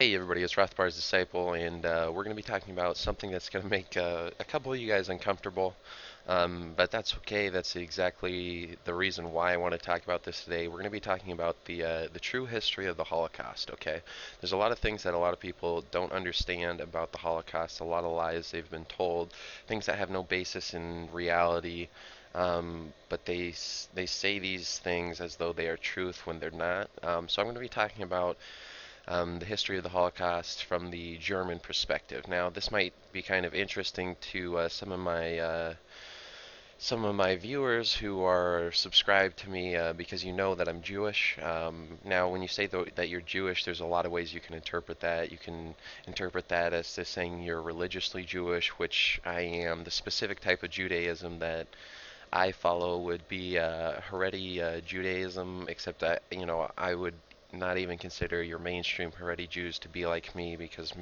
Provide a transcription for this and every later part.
Hey everybody, it's Rothbar's Disciple, and we're going to be talking about something that's going to make a couple of you guys uncomfortable, but that's okay. That's exactly the reason why I want to talk about this today. We're going to be talking about the true history of the Holocaust. Okay, there's a lot of things that a lot of people don't understand about the Holocaust. A lot of lies they've been told, things that have no basis in reality. But they say these things as though they are truth when they're not. So I'm going to be talking about the history of the Holocaust from the German perspective. Now, this might be kind of interesting to some of my viewers who are subscribed to me because you know that I'm Jewish. Now, when you say that you're Jewish, there's a lot of ways you can interpret that. You can interpret that as to saying you're religiously Jewish, which I am. The specific type of Judaism that I follow would be Haredi Judaism, except that I would not even consider your mainstream Haredi Jews to be like me because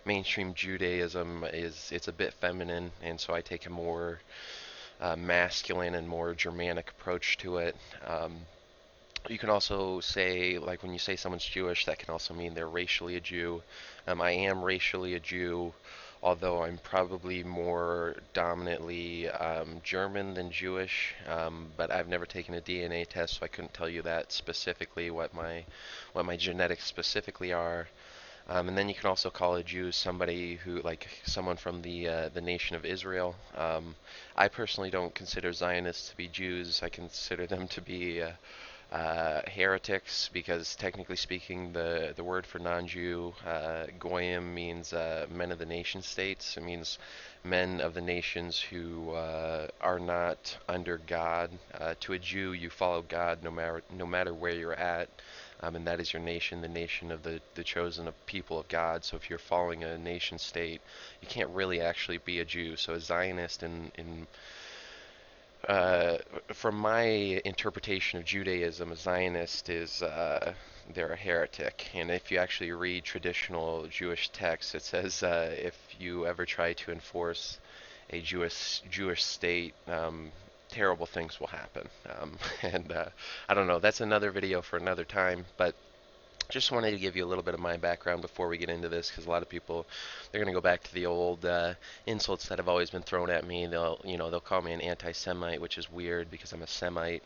mainstream Judaism it's a bit feminine, and so I take a more masculine and more Germanic approach to it. You can also say, like, when you say someone's Jewish, that can also mean they're racially a Jew. I am racially a Jew, although I'm probably more dominantly German than Jewish. But I've never taken a DNA test, so I couldn't tell you that specifically what my genetics specifically are. And then you can also call a Jew somebody who, like, someone from the nation of Israel. I personally don't consider Zionists to be Jews. I consider them to be heretics, because technically speaking, the word for non-Jew, goyim, means men of the nation states. It means men of the nations who are not under God. To a Jew, you follow God no matter where you're at. And that is your nation, the nation of the chosen of people of God. So if you're following a nation state, you can't really actually be a Jew. So a Zionist in uh, from my interpretation of Judaism, a Zionist is they're a heretic. And if you actually read traditional Jewish texts, it says if you ever try to enforce a Jewish state, terrible things will happen. And I don't know. That's another video for another time, but just wanted to give you a little bit of my background before we get into this, because a lot of people, they're going to go back to the old insults that have always been thrown at me. They'll call me an anti-Semite, which is weird because I'm a Semite.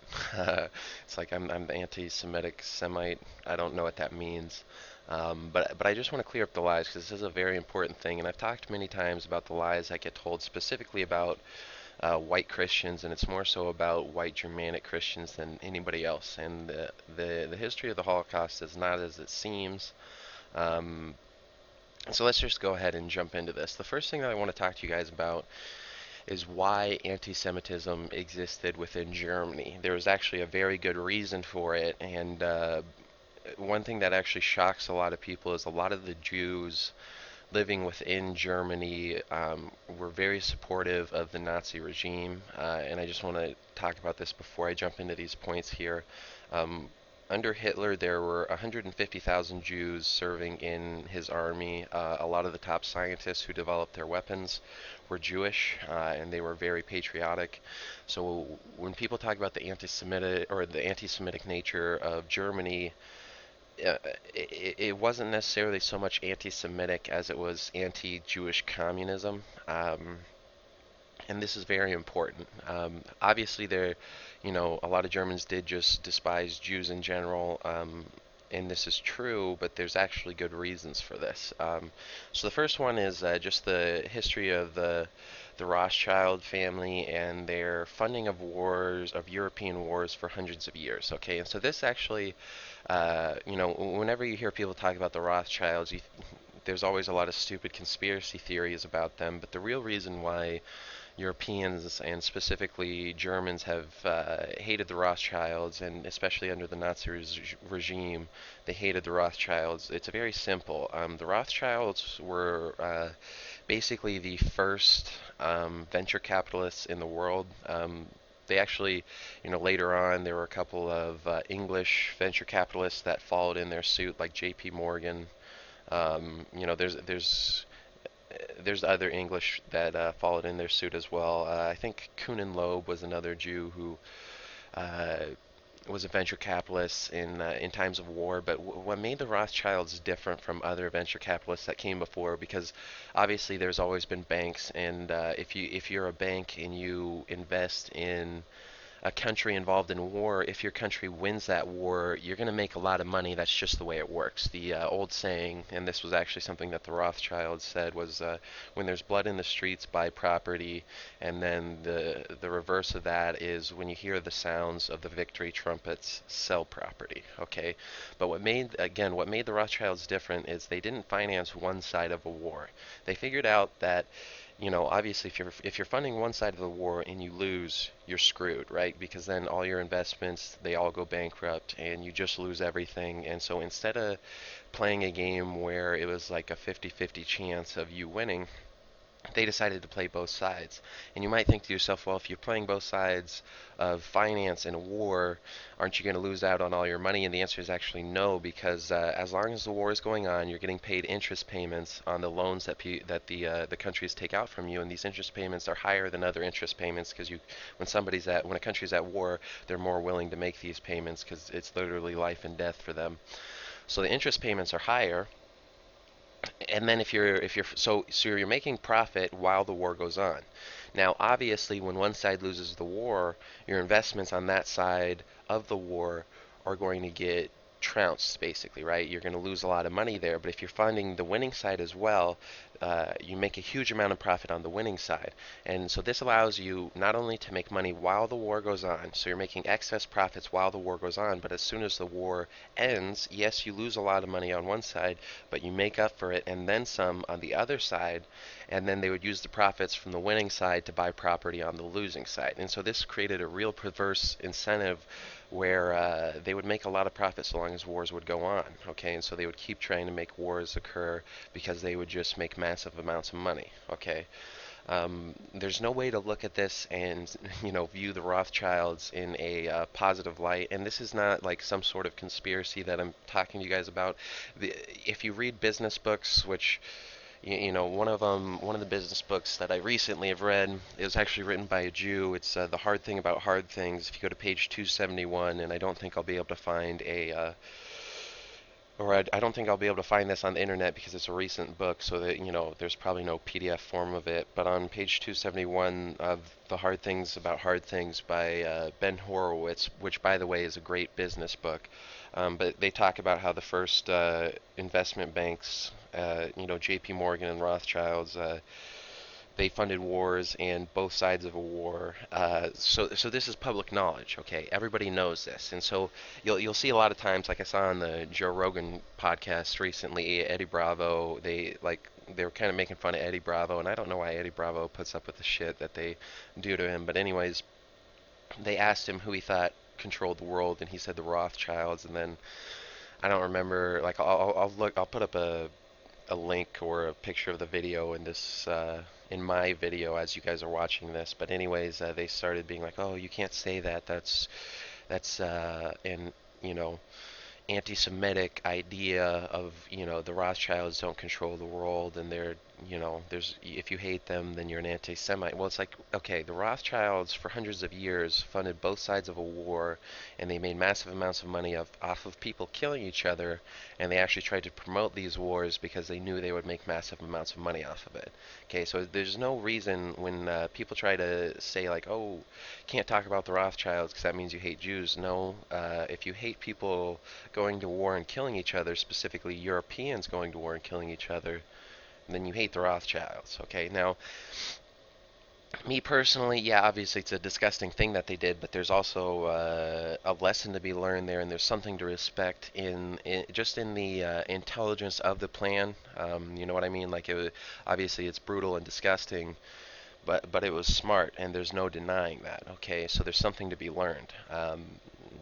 It's like I'm the anti-Semitic Semite. I don't know what that means. But I just want to clear up the lies, because this is a very important thing, and I've talked many times about the lies that get told specifically about white Christians, and it's more so about white Germanic Christians than anybody else. And the history of the Holocaust is not as it seems. Um, so let's just go ahead and jump into this. The first thing that I want to talk to you guys about is why anti-Semitism existed within Germany. There was actually a very good reason for it, and one thing that actually shocks a lot of people is a lot of the Jews living within Germany were very supportive of the Nazi regime. And I just want to talk about this before I jump into these points here. Um, Under Hitler, there were 150,000 Jews serving in his army. A lot of the top scientists who developed their weapons were Jewish, and they were very patriotic. So when people talk about the anti-Semitic nature of Germany, it wasn't necessarily so much anti-Semitic as it was anti-Jewish communism. And this is very important. Obviously, a lot of Germans did just despise Jews in general, and this is true, but there's actually good reasons for this. So the first one is just the history of the Rothschild family and their funding of wars, of European wars for hundreds of years. Okay, and so this actually, whenever you hear people talk about the Rothschilds, there's always a lot of stupid conspiracy theories about them, but the real reason why Europeans and specifically Germans have hated the Rothschilds, and especially under the Nazi regime, they hated the Rothschilds. It's very simple. The Rothschilds were basically the first venture capitalists in the world. They actually, later on there were a couple of English venture capitalists that followed in their suit, like J.P. Morgan. There's other English that followed in their suit as well. I think Kuhn and Loeb was another Jew who uh, was a venture capitalist in times of war. But what made the Rothschilds different from other venture capitalists that came before, because obviously there's always been banks, and if you're a bank and you invest in a country involved in war, if your country wins that war, you're going to make a lot of money. That's just the way it works. The old saying, and this was actually something that the Rothschilds said, was when there's blood in the streets, buy property. And then the reverse of that is when you hear the sounds of the victory trumpets, sell property. Okay, but what made the Rothschilds different is they didn't finance one side of a war. They figured out that obviously if you're funding one side of the war and you lose, you're screwed, right? Because then all your investments, they all go bankrupt and you just lose everything. And so instead of playing a game where it was like a 50-50 chance of you winning, they decided to play both sides. And you might think to yourself, well, if you're playing both sides of finance in a war, aren't you going to lose out on all your money? And the answer is actually no, because as long as the war is going on, you're getting paid interest payments on the loans that the countries take out from you, and these interest payments are higher than other interest payments because when a country's at war, they're more willing to make these payments because it's literally life and death for them. So the interest payments are higher, and then if you're making profit while the war goes on. Now, obviously, when one side loses the war, your investments on that side of the war are going to get trounced, basically, right? You're going to lose a lot of money there. But if you're funding the winning side as well, you make a huge amount of profit on the winning side. And so this allows you not only to make money while the war goes on, so you're making excess profits while the war goes on, but as soon as the war ends, yes, you lose a lot of money on one side, but you make up for it and then some on the other side, and then they would use the profits from the winning side to buy property on the losing side. And so this created a real perverse incentive where they would make a lot of profit so long as wars would go on. Okay, and so they would keep trying to make wars occur because they would just make massive amounts of money. Okay, there's no way to look at this and view the Rothschilds in a positive light. And this is not like some sort of conspiracy that I'm talking to you guys about. If you read business books, which one of the business books that I recently have read, it was actually written by a Jew. It's The Hard Thing About Hard Things. If you go to page 271, and I don't think I'll be able to find I don't think I'll be able to find this on the internet because it's a recent book, so that there's probably no PDF form of it. But on page 271 of The Hard Things About Hard Things by Ben Horowitz, which by the way is a great business book, but they talk about how the first investment banks, J.P. Morgan and Rothschilds, they funded wars and both sides of a war. So this is public knowledge. Okay, everybody knows this, and so you'll see a lot of times, like I saw on the Joe Rogan podcast recently, Eddie Bravo. They were kind of making fun of Eddie Bravo, and I don't know why Eddie Bravo puts up with the shit that they do to him. But anyways, they asked him who he thought controlled the world, and he said the Rothschilds. And then I don't remember. Like I'll put up a link or a picture of the video in my video as you guys are watching this. But anyways, they started being like, "Oh, you can't say that. That's you know anti-Semitic idea of the Rothschilds don't control the world, and there's if you hate them then you're an anti-Semite." Well, it's like, okay, the Rothschilds for hundreds of years funded both sides of a war, and they made massive amounts of money off of people killing each other, and they actually tried to promote these wars because they knew they would make massive amounts of money off of it. Okay, so there's no reason when people try to say like, oh, can't talk about the Rothschilds because that means you hate Jews. No, if you hate people going to war and killing each other, specifically Europeans going to war and killing each other, then you hate the Rothschilds. Okay, now, me personally, yeah, obviously it's a disgusting thing that they did, but there's also a lesson to be learned there, and there's something to respect just in the intelligence of the plan. You know what I mean? Like, obviously it's brutal and disgusting, but it was smart, and there's no denying that. Okay, so there's something to be learned.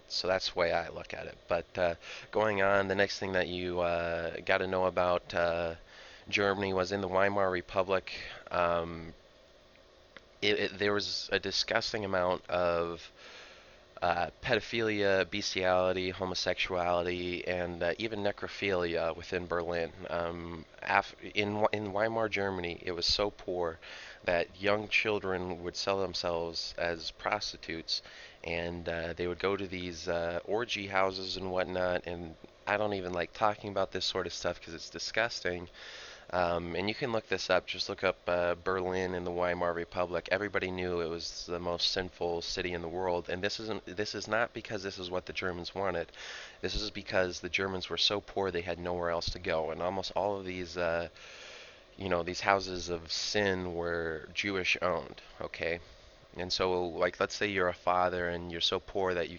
So that's the way I look at it. But going on, the next thing that you got to know about Germany was in the Weimar Republic. There was a disgusting amount of pedophilia, bestiality, homosexuality, and even necrophilia within Berlin. In Weimar Germany, it was so poor that young children would sell themselves as prostitutes, and they would go to these orgy houses and whatnot. And I don't even like talking about this sort of stuff because it's disgusting. And you can look this up. Just look up Berlin and the Weimar Republic. Everybody knew it was the most sinful city in the world, and this is not because this is what the Germans wanted. This is because the Germans were so poor they had nowhere else to go, and almost all of these these houses of sin were Jewish owned. Okay. And so, like, let's say you're a father and you're so poor that you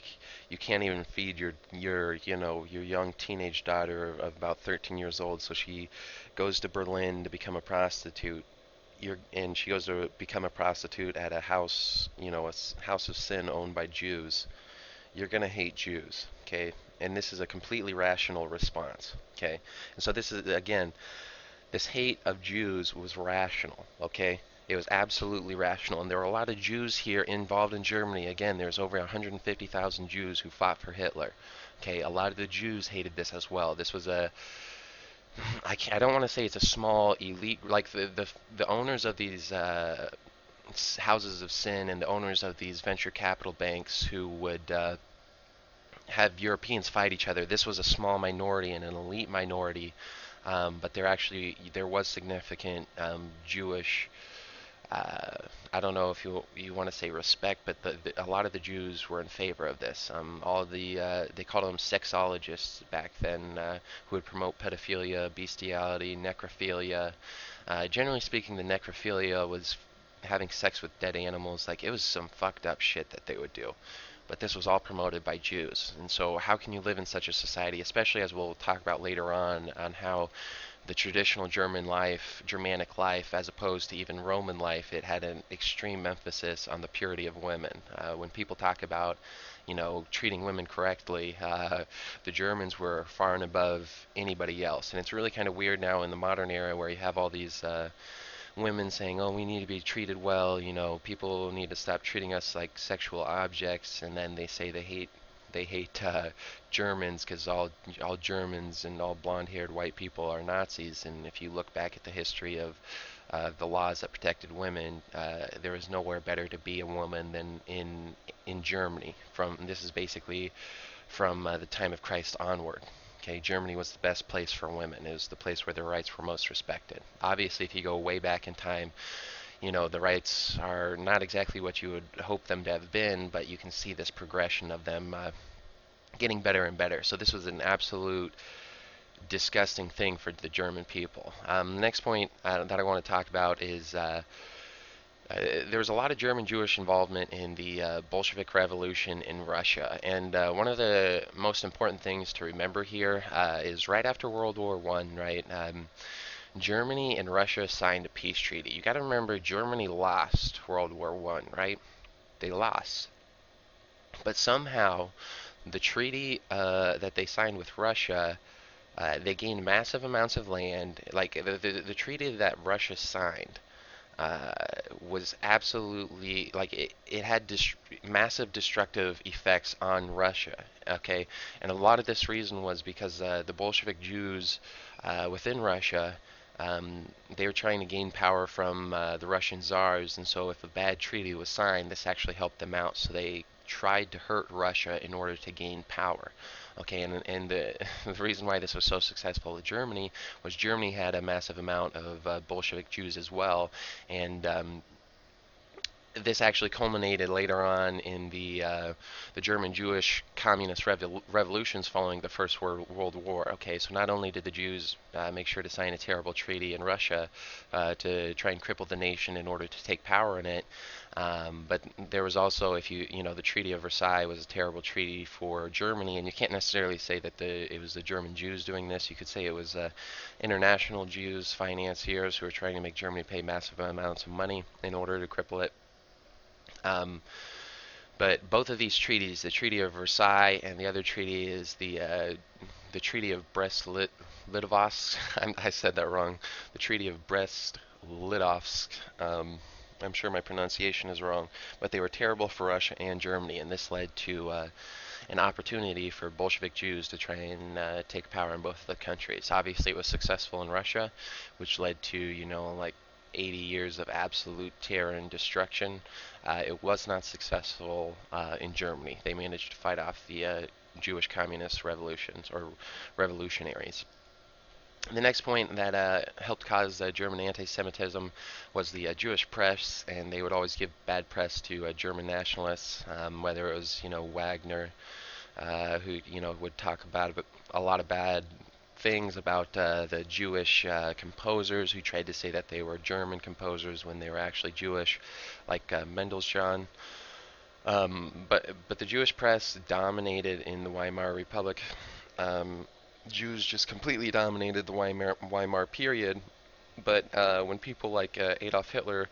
can't even feed your young teenage daughter of about 13 years old. So she goes to Berlin to become a prostitute. And she goes to become a prostitute at a house, house of sin owned by Jews. You're gonna hate Jews, okay? And this is a completely rational response, okay? And so this is again, this hate of Jews was rational, okay? It was absolutely rational. And there were a lot of Jews here involved in Germany. Again, there's over 150,000 Jews who fought for Hitler. Okay, a lot of the Jews hated this as well. This was I don't want to say it's a small elite, like the owners of these houses of sin and the owners of these venture capital banks who would have Europeans fight each other. This was a small minority and an elite minority, but there was significant Jewish. I don't know if you want to say respect, but a lot of the Jews were in favor of this. All of they called them sexologists back then, who would promote pedophilia, bestiality, necrophilia. Generally speaking, the necrophilia was having sex with dead animals. Like, it was some fucked up shit that they would do. But this was all promoted by Jews. And so how can you live in such a society, especially as we'll talk about later on how the traditional Germanic life, as opposed to even Roman life, it had an extreme emphasis on the purity of women. When people talk about, treating women correctly, the Germans were far and above anybody else. And it's really kind of weird now in the modern era where you have all these women saying, "Oh, we need to be treated well. People need to stop treating us like sexual objects," and then they say they hate Germans because all Germans and all blonde-haired white people are Nazis. And if you look back at the history of the laws that protected women, there is nowhere better to be a woman than in Germany. This is basically from the time of Christ onward. Okay, Germany was the best place for women. It was the place where their rights were most respected. Obviously, if you go way back in time, the rights are not exactly what you would hope them to have been, but you can see this progression of them getting better and better. So this was an absolute disgusting thing for the German people. Next point that I want to talk about is there was a lot of German Jewish involvement in the Bolshevik Revolution in Russia, and one of the most important things to remember here is right after World War One, right? Germany and Russia signed a peace treaty. You got to remember, Germany lost World War One, right? They lost, but somehow the treaty that they signed with Russia, they gained massive amounts of land. Like the treaty that Russia signed uh, was absolutely like it had massive destructive effects on Russia. Okay, and a lot of this reason was because the Bolshevik Jews within Russia. They were trying to gain power from the Russian czars, and so if a bad treaty was signed, this actually helped them out. So they tried to hurt Russia in order to gain power. Okay, and the reason why this was so successful with Germany was Germany had a massive amount of Bolshevik Jews as well, and this actually culminated later on in the German Jewish communist revolutions following the First World War. Okay, so not only did the Jews make sure to sign a terrible treaty in Russia to try and cripple the nation in order to take power in it, but there was also, if the Treaty of Versailles was a terrible treaty for Germany, and you can't necessarily say that it was the German Jews doing this. You could say it was international Jews, financiers who were trying to make Germany pay massive amounts of money in order to cripple it. Um, but both of these treaties, the Treaty of Versailles and the other treaty is the Treaty of Brest-Litovsk. I said that wrong. The Treaty of Brest-Litovsk. I'm sure my pronunciation is wrong, but they were terrible for Russia and Germany, and this led to an opportunity for Bolshevik Jews to try and take power in both of the countries. Obviously, it was successful in Russia, which led to, like, 80 years of absolute terror and destruction. It was not successful in Germany. They managed to fight off the Jewish communist revolutions or revolutionaries. The next point that helped cause German anti-Semitism was the Jewish press, and they would always give bad press to German nationalists, whether it was, Wagner, who, would talk about a lot of bad things about the Jewish composers who tried to say that they were German composers when they were actually Jewish, like Mendelssohn. But the Jewish press dominated in the Weimar Republic. Um, Jews just completely dominated the Weimar period. But when people like Adolf Hitler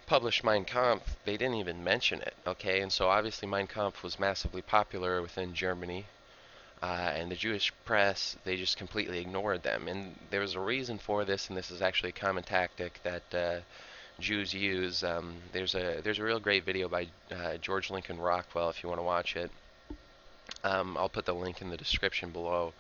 published Mein Kampf, they didn't even mention it. Okay, and so obviously Mein Kampf was massively popular within Germany, and the Jewish press, they just completely ignored them. And there was a reason for this, and this is actually a common tactic that Jews use. There's a real great video by George Lincoln Rockwell if you want to watch it. I'll put the link in the description below.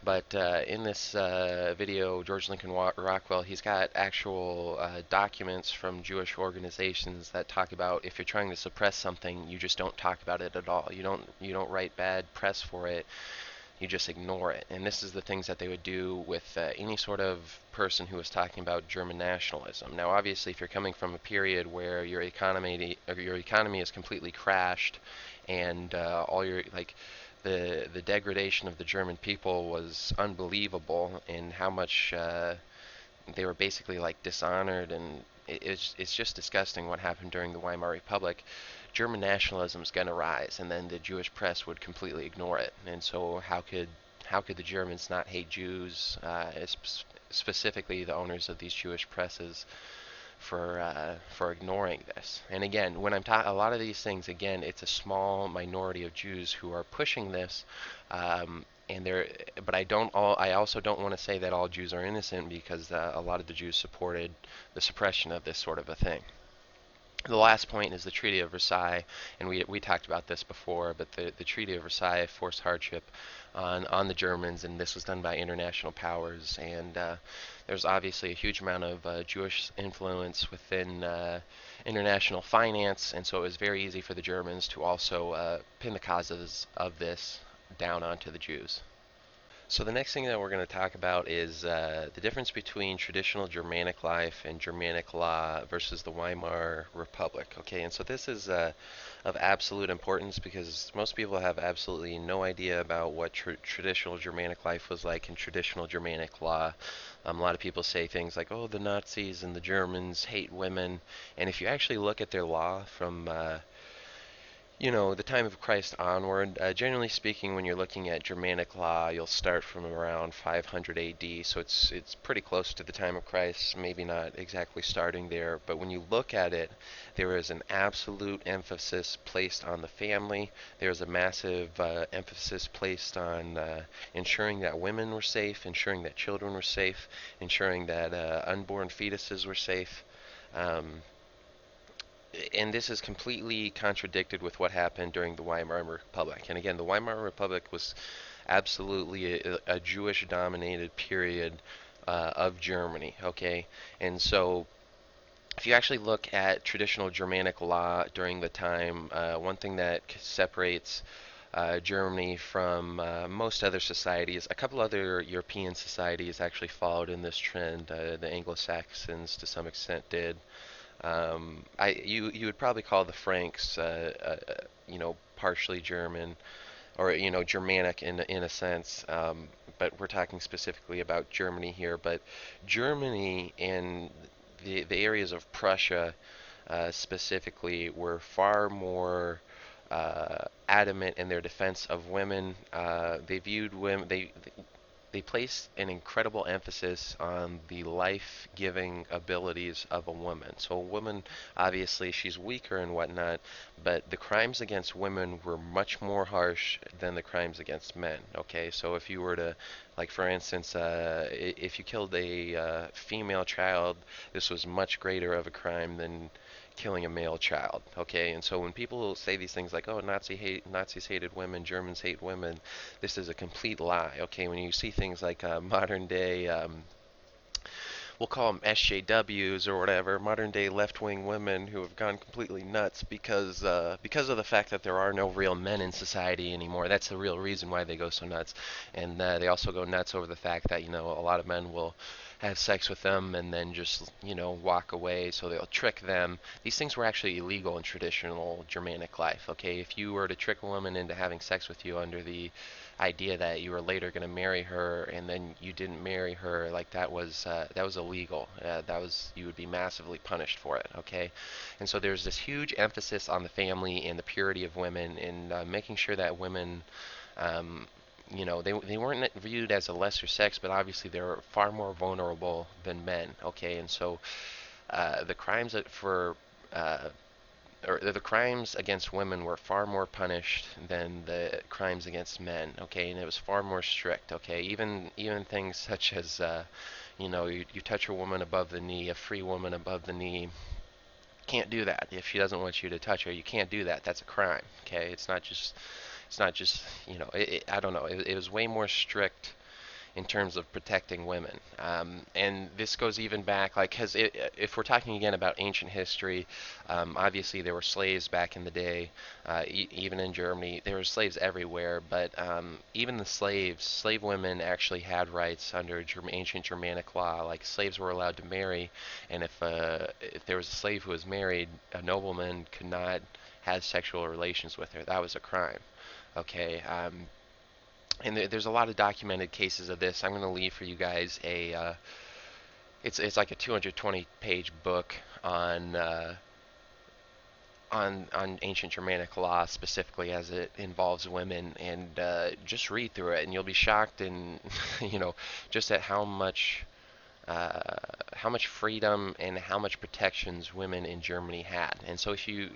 But in this video, George Lincoln Rockwell, he's got actual documents from Jewish organizations that talk about if you're trying to suppress something, you just don't talk about it at all. You don't write bad press for it. You just ignore it. And this is the things that they would do with any sort of person who was talking about German nationalism. Now, obviously, if you're coming from a period where your economy is completely crashed, and all your like the degradation of the German people was unbelievable, and how much they were basically like dishonored, and it's just disgusting what happened during the Weimar Republic. German nationalism is going to rise, and then the Jewish press would completely ignore it. And so how could the Germans not hate Jews, specifically the owners of these Jewish presses, for ignoring this? And again, when I'm talking a lot of these things, again, it's a small minority of Jews who are pushing this. And there, but I also don't want to say that all Jews are innocent, because a lot of the Jews supported the suppression of this sort of a thing. The last point is the Treaty of Versailles, and we talked about this before, but the Treaty of Versailles forced hardship on the Germans, and this was done by international powers. And there's obviously a huge amount of Jewish influence within international finance, and so it was very easy for the Germans to also pin the causes of this down onto the Jews. So the next thing that we're going to talk about is the difference between traditional Germanic life and Germanic law versus the Weimar Republic. Okay, and so this is of absolute importance, because most people have absolutely no idea about what traditional Germanic life was like in traditional Germanic law. A lot of people say things like, "Oh, the Nazis and the Germans hate women," and if you actually look at their law from the time of Christ onward. Generally speaking, when you're looking at Germanic law, you'll start from around 500 AD, so it's pretty close to the time of Christ, maybe not exactly starting there, but when you look at it, there is an absolute emphasis placed on the family. There is a massive emphasis placed on ensuring that women were safe, ensuring that children were safe, ensuring that unborn fetuses were safe. Um, and this is completely contradicted with what happened during the Weimar Republic. And again, the Weimar Republic was absolutely a Jewish-dominated period of Germany. Okay, and so if you actually look at traditional Germanic law during the time, one thing that separates Germany from most other societies, a couple other European societies actually followed in this trend. The Anglo-Saxons, to some extent, did. You would probably call the Franks, partially German, or Germanic in a sense. But we're talking specifically about Germany here. But Germany and the areas of Prussia specifically were far more adamant in their defense of women. They viewed women. They place an incredible emphasis on the life-giving abilities of a woman. So a woman, obviously, she's weaker and whatnot, but the crimes against women were much more harsh than the crimes against men. Okay, so if you were to, like for instance, if you killed a female child, this was much greater of a crime than killing a male child. Okay, and so when people say these things like, "Oh, Nazis hated women, Germans hate women," this is a complete lie. Okay, when you see things like modern day we'll call them SJWs or whatever, modern day left-wing women who have gone completely nuts because of the fact that there are no real men in society anymore. That's the real reason why they go so nuts, and they also go nuts over the fact that a lot of men will have sex with them and then just walk away, so they'll trick them. These things were actually illegal in traditional Germanic life. Okay, if you were to trick a woman into having sex with you under the idea that you were later going to marry her and then you didn't marry her, like that was illegal. That was you would be massively punished for it. Okay, and so there's this huge emphasis on the family and the purity of women and making sure that women um, they weren't viewed as a lesser sex, but obviously they're far more vulnerable than men. Okay, and so the crimes that for or the crimes against women were far more punished than the crimes against men. Okay, and it was far more strict. Okay, even things such as you touch a woman above the knee, a free woman above the knee, can't do that. If she doesn't want you to touch her, you can't do that. That's a crime. Okay, it's not just I don't know. It was way more strict in terms of protecting women. And this goes even back, like, because if we're talking again about ancient history, obviously there were slaves back in the day, even in Germany. There were slaves everywhere, but even the slave women actually had rights under ancient Germanic law. Like, slaves were allowed to marry, and if there was a slave who was married, a nobleman could not have sexual relations with her. That was a crime. Okay, and there's a lot of documented cases of this. I'm going to leave for you guys it's like a 220-page book on ancient Germanic law specifically as it involves women, and just read through it, and you'll be shocked and just at uh, how much freedom and how much protections women in Germany had. And so if you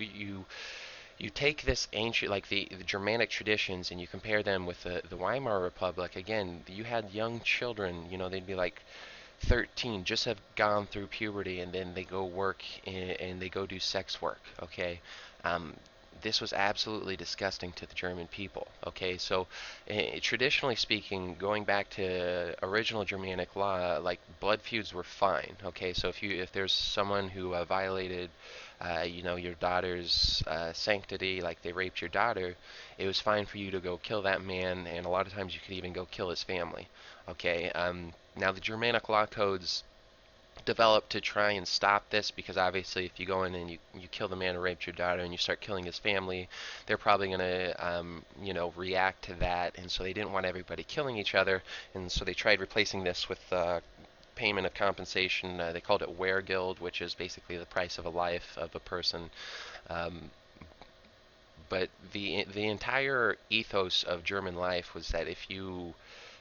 take this ancient, like the Germanic traditions, and you compare them with the Weimar Republic, again, you had young children, they'd be like 13, just have gone through puberty, and then they go work and they go do sex work, okay? Um, this was absolutely disgusting to the German people, okay? So, traditionally speaking, going back to original Germanic law, like blood feuds were fine, okay? So if there's someone who violated your daughter's sanctity, like they raped your daughter, it was fine for you to go kill that man, and a lot of times you could even go kill his family. Okay. Now the Germanic law codes developed to try and stop this because obviously if you go in and you kill the man who raped your daughter and you start killing his family, they're probably going to react to that, and so they didn't want everybody killing each other, and so they tried replacing this with payment of compensation. They called it Wehrgeld, which is basically the price of a life of a person. Um, but the entire ethos of German life was that if you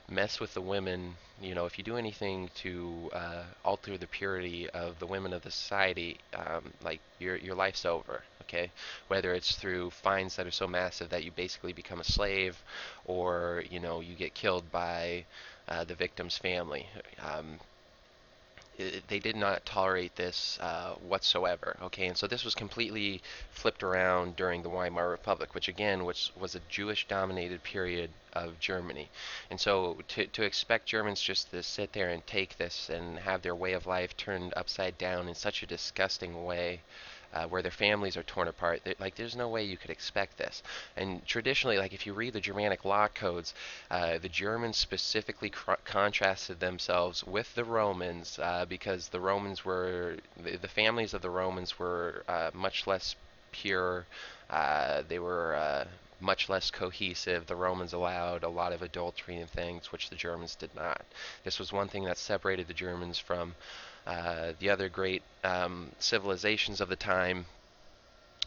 mess with the women, if you do anything to alter the purity of the women of the society, like your life's over. Okay, whether it's through fines that are so massive that you basically become a slave, or you get killed by the victim's family. They did not tolerate this whatsoever. Okay, and so this was completely flipped around during the Weimar Republic, which again was a Jewish-dominated period of Germany. And so to expect Germans just to sit there and take this and have their way of life turned upside down in such a disgusting way, where their families are torn apart. Like, there's no way you could expect this. And traditionally, like, if you read the Germanic law codes, the Germans specifically contrasted themselves with the Romans because the families of the Romans were much less pure. They were much less cohesive. The Romans allowed a lot of adultery and things, which the Germans did not. This was one thing that separated the Germans from the other great civilizations of the time,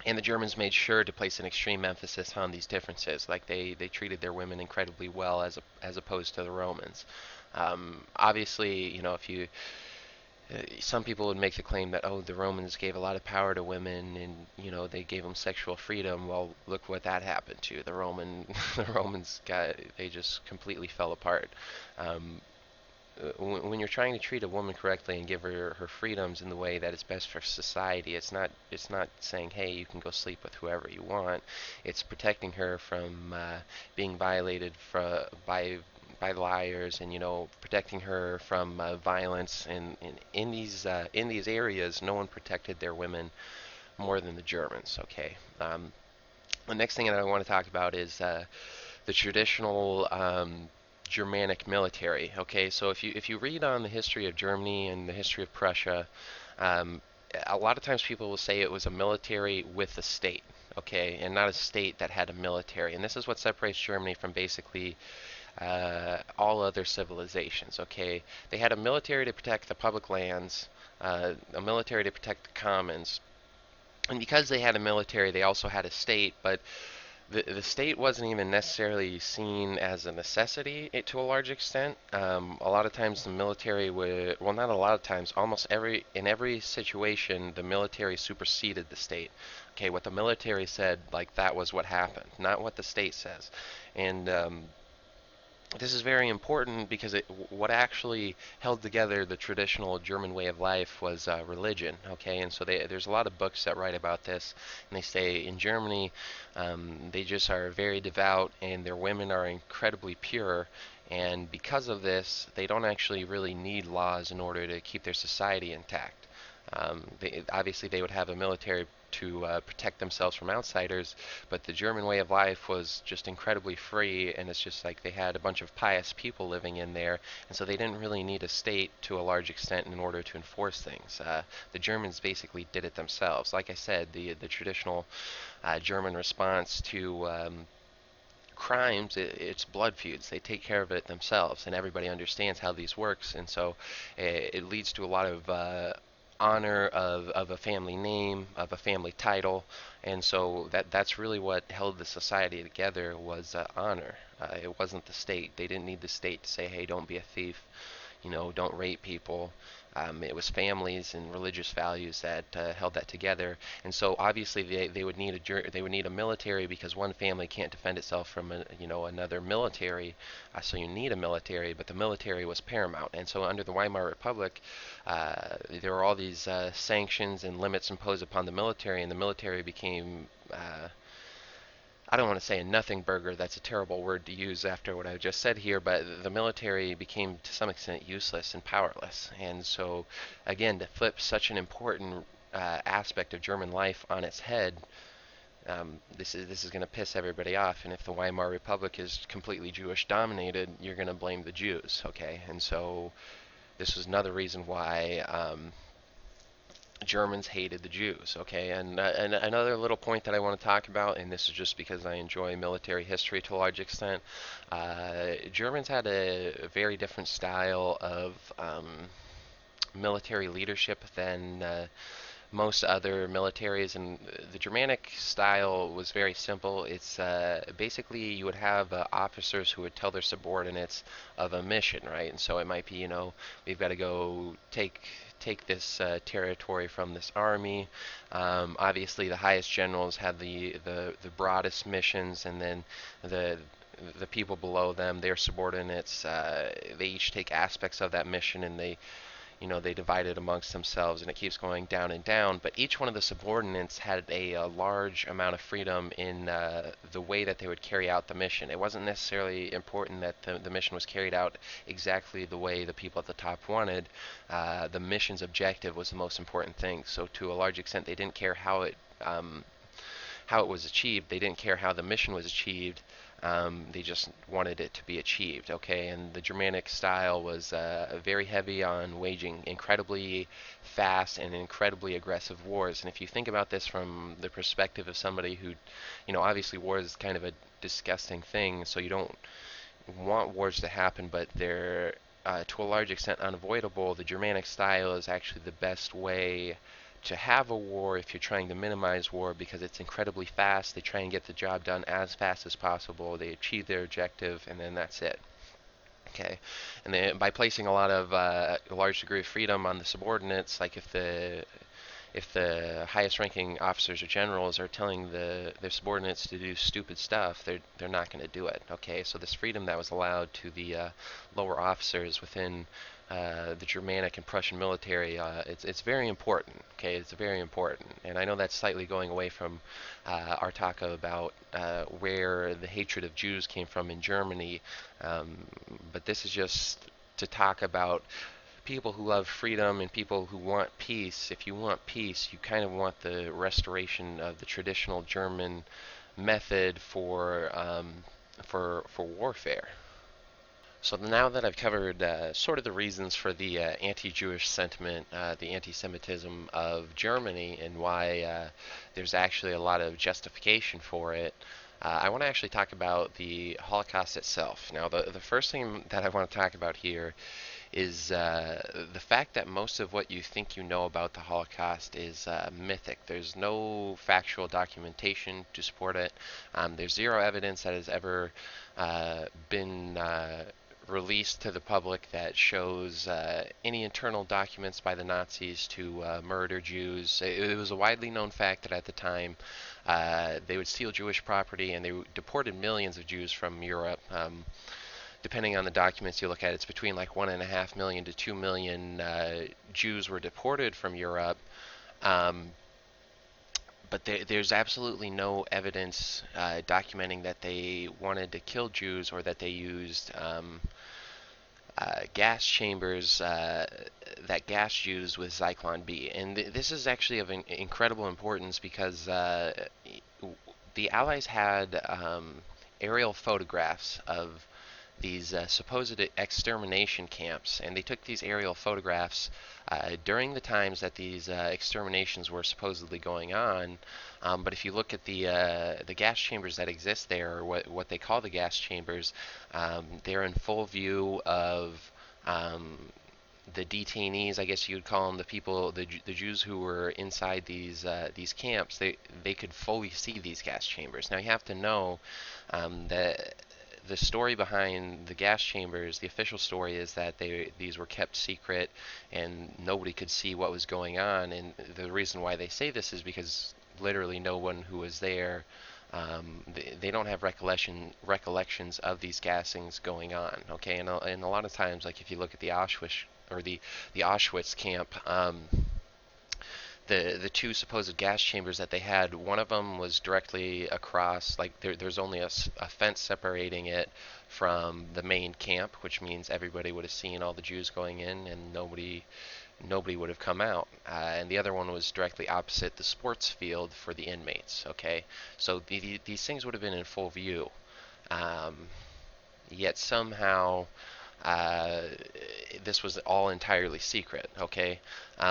and the Germans made sure to place an extreme emphasis on these differences. Like they treated their women incredibly well as opposed to the Romans. Obviously, if you some people would make the claim that, oh, the Romans gave a lot of power to women and they gave them sexual freedom. Well, look what that happened to the the Romans they just completely fell apart. Um, when you're trying to treat a woman correctly and give her freedoms in the way that is best for society, it's not saying, hey, you can go sleep with whoever you want. It's protecting her from being violated by by liars, and protecting her from violence. And in these areas, no one protected their women more than the Germans. Okay. The next thing that I want to talk about is the traditional Germanic military. Okay, so if you read on the history of Germany and the history of Prussia, um, a lot of times people will say it was a military with a state. Okay, and not a state that had a military. And this is what separates Germany from basically all other civilizations. Okay, they had a military to protect the public lands, a military to protect the commons, and because they had a military, they also had a state, but the state wasn't even necessarily seen as a necessity to a large extent. A lot of times the military would, well, not a lot of times, almost in every situation, the military superseded the state. Okay, what the military said, like that was what happened, not what the state says. And this is very important because what actually held together the traditional German way of life was religion. Okay, and so there's a lot of books that write about this, and they say in Germany they just are very devout, and their women are incredibly pure. And because of this, they don't actually really need laws in order to keep their society intact. Obviously, they would have a military to protect themselves from outsiders, but the German way of life was just incredibly free, and it's just like they had a bunch of pious people living in there, and so they didn't really need a state to a large extent in order to enforce things. The Germans basically did it themselves. Like I said, the traditional German response to crimes, it's blood feuds. They take care of it themselves, and everybody understands how these works, and so it leads to a lot of honor of a family name, of a family title, and so that's really what held the society together was honor. It wasn't the state. They didn't need the state to say, hey, don't be a thief, don't rape people. It was families and religious values that held that together, and so obviously they would need they would need a military because one family can't defend itself from another military, so you need a military, but the military was paramount. And so under the Weimar Republic, there were all these sanctions and limits imposed upon the military, and the military became I don't want to say a nothing burger. That's a terrible word to use after what I just said here, but the military became to some extent useless and powerless. And so, again, to flip such an important aspect of German life on its head, this is going to piss everybody off. And if the Weimar Republic is completely Jewish dominated, you're going to blame the Jews, okay? And so this was another reason why Germans hated the Jews, okay? And another little point that I want to talk about, and this is just because I enjoy military history to a large extent, Germans had a very different style of military leadership than most other militaries, and the Germanic style was very simple. It's basically you would have officers who would tell their subordinates of a mission, right? And so it might be, we've got to go take this territory from this army. Obviously, the highest generals had the broadest missions, and then the the people below them, their subordinates, they each take aspects of that mission, and they divide it amongst themselves, and it keeps going down and down. But each one of the subordinates had a large amount of freedom in the way that they would carry out the mission. It wasn't necessarily important that the mission was carried out exactly the way the people at the top wanted. The mission's objective was the most important thing. So to a large extent, they didn't care how it was achieved. They didn't care how the mission was achieved. They just wanted it to be achieved, okay? And the Germanic style was very heavy on waging incredibly fast and incredibly aggressive wars. And if you think about this from the perspective of somebody who, obviously war is kind of a disgusting thing, so you don't want wars to happen, but they're to a large extent unavoidable. The Germanic style is actually the best way to have a war if you're trying to minimize war, because it's incredibly fast. They try and get the job done as fast as possible. They achieve their objective, and then that's it. Okay, and then by placing a lot of a large degree of freedom on the subordinates, like if the highest ranking officers or generals are telling their subordinates to do stupid stuff, they're not going to do it. Okay, so this freedom that was allowed to the lower officers within the Germanic and Prussian military, it's very important. Okay, it's very important, and I know that's slightly going away from our talk about where the hatred of Jews came from in Germany, um, but this is just to talk about people who love freedom and people who want peace. If you want peace, you kind of want the restoration of the traditional German method for warfare. So now that I've covered sort of the reasons for the anti-Jewish sentiment, the anti-Semitism of Germany, and why there's actually a lot of justification for it, I want to actually talk about the Holocaust itself. Now, the first thing that I want to talk about here is the fact that most of what you think you know about the Holocaust is mythic. There's no factual documentation to support it. There's zero evidence that has ever been released to the public that shows any internal documents by the Nazis to murder Jews. It was a widely known fact that at the time they would steal Jewish property, and they deported millions of Jews from Europe. Depending on the documents you look at, it's between like 1.5 million to 2 million Jews were deported from Europe. Um, but there's absolutely no evidence documenting that they wanted to kill Jews or that they used gas chambers that gas Jews with Zyklon B. And this is actually of incredible importance because the Allies had aerial photographs of these supposed extermination camps, and they took these aerial photographs during the times that these exterminations were supposedly going on. But if you look at the gas chambers that exist there, or what they call the gas chambers, they're in full view of the detainees, I guess you'd call them, the people, the Jews who were inside these camps. They could fully see these gas chambers. Now you have to know that the story behind the gas chambers, the official story, is that these were kept secret and nobody could see what was going on. And the reason why they say this is because literally no one who was there, they don't have recollections of these gassings going on. Okay, and a lot of times, like if you look at the Auschwitz or the Auschwitz camp. The two supposed gas chambers that they had, one of them was directly across, like there's only a fence separating it from the main camp, which means everybody would have seen all the Jews going in and nobody would have come out. And the other one was directly opposite the sports field for the inmates. Okay, so these things would have been in full view, um, yet somehow uh, this was all entirely secret. Okay,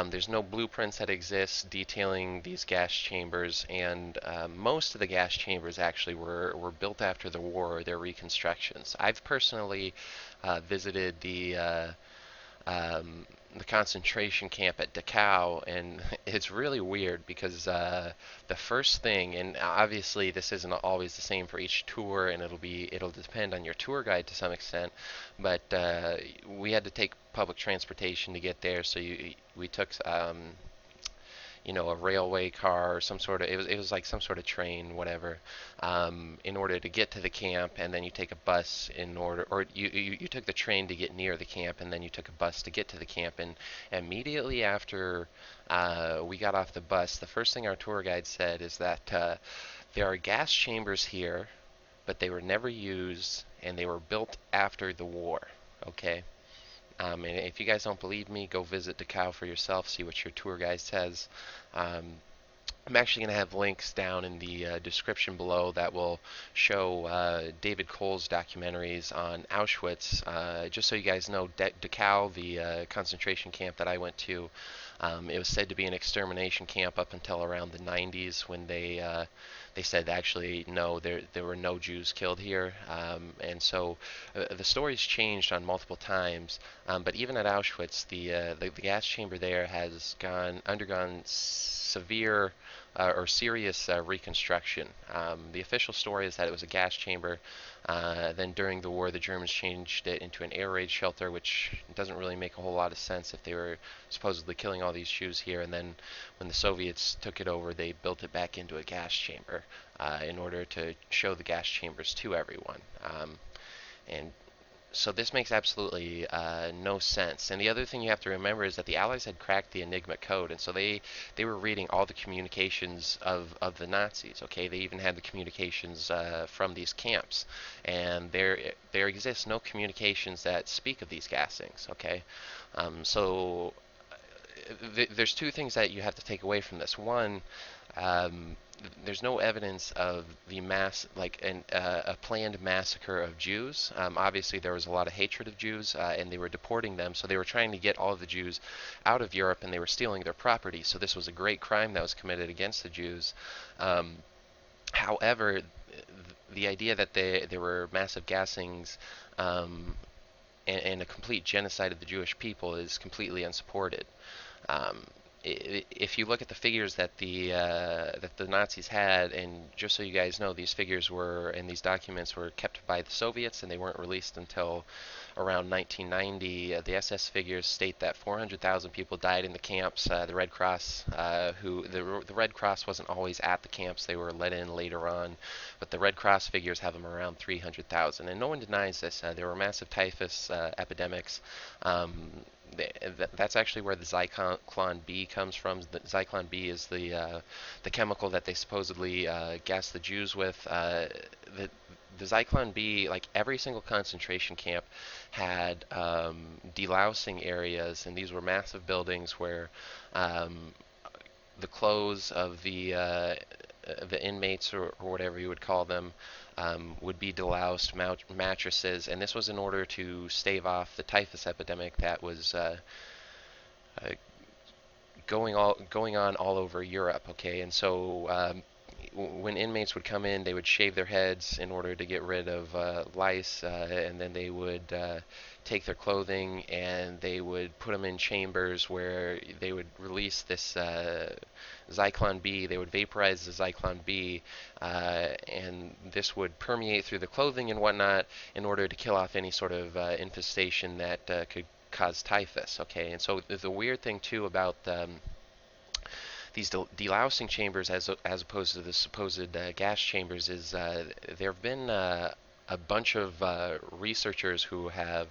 there's no blueprints that exist detailing these gas chambers, and most of the gas chambers actually were built after the war. They're reconstructions. I've personally visited the concentration camp at Dachau, and it's really weird because the first thing, and obviously this isn't always the same for each tour, and it'll depend on your tour guide to some extent, but we had to take public transportation to get there, so we took a railway car or some sort of, it was like some sort of train, whatever, in order to get to the camp, and then you take a bus in order, or you took the train to get near the camp, and then you took a bus to get to the camp. And immediately after we got off the bus, the first thing our tour guide said is that there are gas chambers here, but they were never used, and they were built after the war. Okay. And if you guys don't believe me, go visit Dachau for yourself, see what your tour guide says. Um, I'm actually going to have links down in the description below that will show David Cole's documentaries on Auschwitz. Just so you guys know, Dachau, the concentration camp that I went to, it was said to be an extermination camp up until around the 90s when they said actually no, there were no Jews killed here, and so the story's changed on multiple times. But even at Auschwitz, the gas chamber there has undergone severe or serious reconstruction. The official story is that it was a gas chamber. Then during the war, the Germans changed it into an air raid shelter, which doesn't really make a whole lot of sense if they were supposedly killing all these Jews here. And then when the Soviets took it over, they built it back into a gas chamber in order to show the gas chambers to everyone. And So this makes absolutely no sense. And the other thing you have to remember is that the Allies had cracked the Enigma code, and so they were reading all the communications of the Nazis. Okay, they even had the communications from these camps, and there exists no communications that speak of these gassings. Okay, so there's two things that you have to take away from this. One, um, there's no evidence of the a planned massacre of Jews. Obviously, there was a lot of hatred of Jews, and they were deporting them. So they were trying to get all of the Jews out of Europe, and they were stealing their property. So this was a great crime that was committed against the Jews. Um, However, the idea that there were massive gassings um, and a complete genocide of the Jewish people is completely unsupported. Um, if you look at the figures that the Nazis had, and just so you guys know, these figures were and these documents were kept by the Soviets, and they weren't released until around 1990. The SS figures state that 400,000 people died in the camps. The Red Cross, the Red Cross wasn't always at the camps; they were let in later on, but the Red Cross figures have them around 300,000, and no one denies this. There were massive typhus epidemics. Um, that's actually where the Zyklon B comes from. The Zyklon B is the chemical that they supposedly gas the Jews with. The the Zyklon B, like every single concentration camp, had delousing areas, and these were massive buildings where um, the clothes of the inmates or whatever you would call them would be deloused, mattresses, and this was in order to stave off the typhus epidemic that was uh, going on all over Europe. Okay, and so when inmates would come in, they would shave their heads in order to get rid of lice, and then they would take their clothing and they would put them in chambers where they would release this Zyklon B. They would vaporize the Zyklon B, and this would permeate through the clothing and whatnot in order to kill off any sort of infestation that could cause typhus. Okay, and so the weird thing too about these delousing chambers as opposed to the supposed gas chambers is there have been a bunch of researchers who have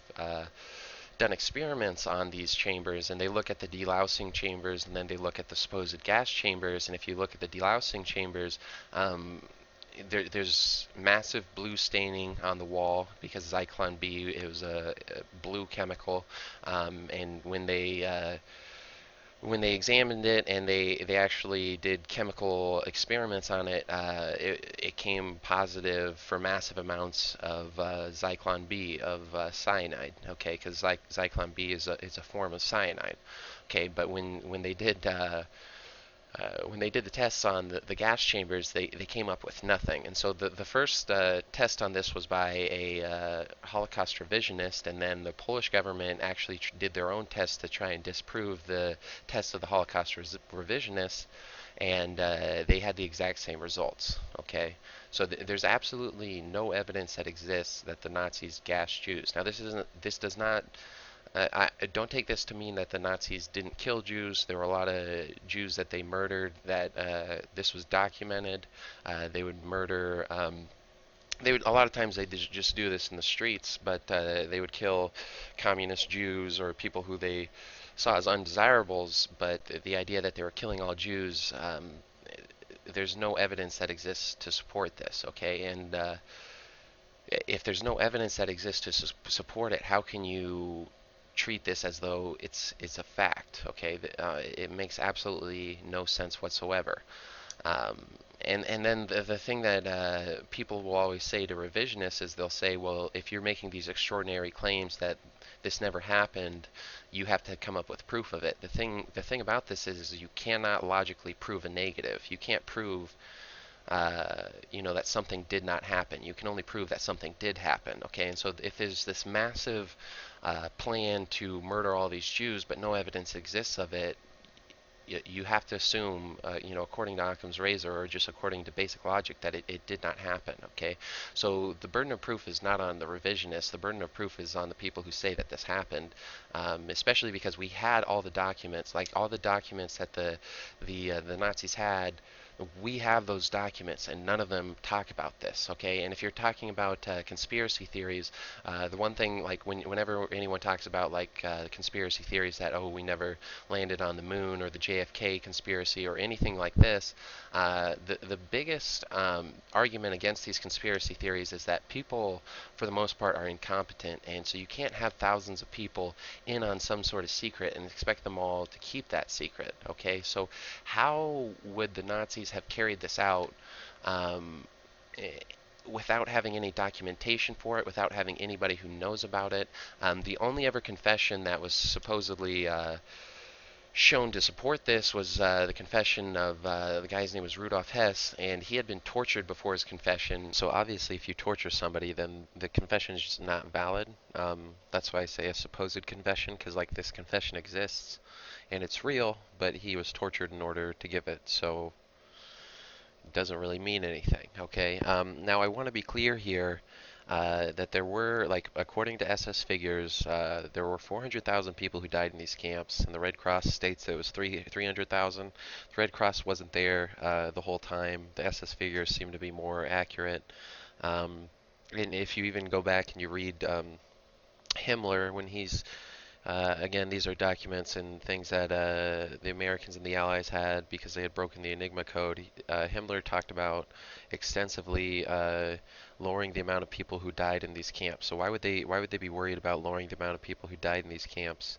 done experiments on these chambers, and they look at the delousing chambers and then they look at the supposed gas chambers. And if you look at the delousing chambers, there's massive blue staining on the wall because Zyklon B, it was a blue chemical, and when they examined it and they actually did chemical experiments on it, it came positive for massive amounts of Zyklon B, of cyanide. Okay, because Zyklon B is a form of cyanide. Okay, but when they did the tests on the gas chambers, they came up with nothing. And so the first test on this was by a Holocaust revisionist, and then the Polish government actually did their own test to try and disprove the tests of the Holocaust revisionists, and they had the exact same results. Okay, so there's absolutely no evidence that exists that the Nazis gassed Jews. Now this does not don't take this to mean that the Nazis didn't kill Jews. There were a lot of Jews that they murdered. That this was documented. They would murder. They would a lot of times they just do this in the streets, but they would kill communist Jews or people who they saw as undesirables. But the idea that they were killing all Jews, there's no evidence that exists to support this. Okay, and if there's no evidence that exists to support it, how can you treat this as though it's a fact? Okay, it makes absolutely no sense whatsoever. Um, and then the thing that people will always say to revisionists is they'll say, well, if you're making these extraordinary claims that this never happened, you have to come up with proof of it. The thing about this is you cannot logically prove a negative. You can't prove that something did not happen. You can only prove that something did happen. Okay, and so if there's this massive plan to murder all these Jews, but no evidence exists of it, you have to assume, according to Occam's razor, or just according to basic logic, that it did not happen. Okay, so the burden of proof is not on the revisionists. The burden of proof is on the people who say that this happened, especially because we had all the documents, like all the documents that the Nazis had We have those documents, and none of them talk about this. Okay, and if you're talking about conspiracy theories, the one thing, like whenever anyone talks about like conspiracy theories that, oh, we never landed on the moon, or the JFK conspiracy, or anything like this, the biggest argument against these conspiracy theories is that people, for the most part, are incompetent, and so you can't have thousands of people in on some sort of secret and expect them all to keep that secret. Okay, so how would the Nazis have carried this out um, eh, without having any documentation for it, without having anybody who knows about it? The only ever confession that was supposedly shown to support this was the confession of the guy's name was Rudolf Hess, and he had been tortured before his confession. So obviously, if you torture somebody, then the confession is just not valid. That's why I say a supposed confession, because like this confession exists and it's real, but he was tortured in order to give it. So doesn't really mean anything. Okay. Now I want to be clear here that there were, like, according to SS figures, there were 400,000 people who died in these camps, and the Red Cross states that it was 300,000. The Red Cross wasn't there the whole time. The SS figures seem to be more accurate. Um, and if you even go back and you read Himmler when he's again, these are documents and things that the Americans and the Allies had because they had broken the Enigma code. Himmler talked about extensively lowering the amount of people who died in these camps. So why would they be worried about lowering the amount of people who died in these camps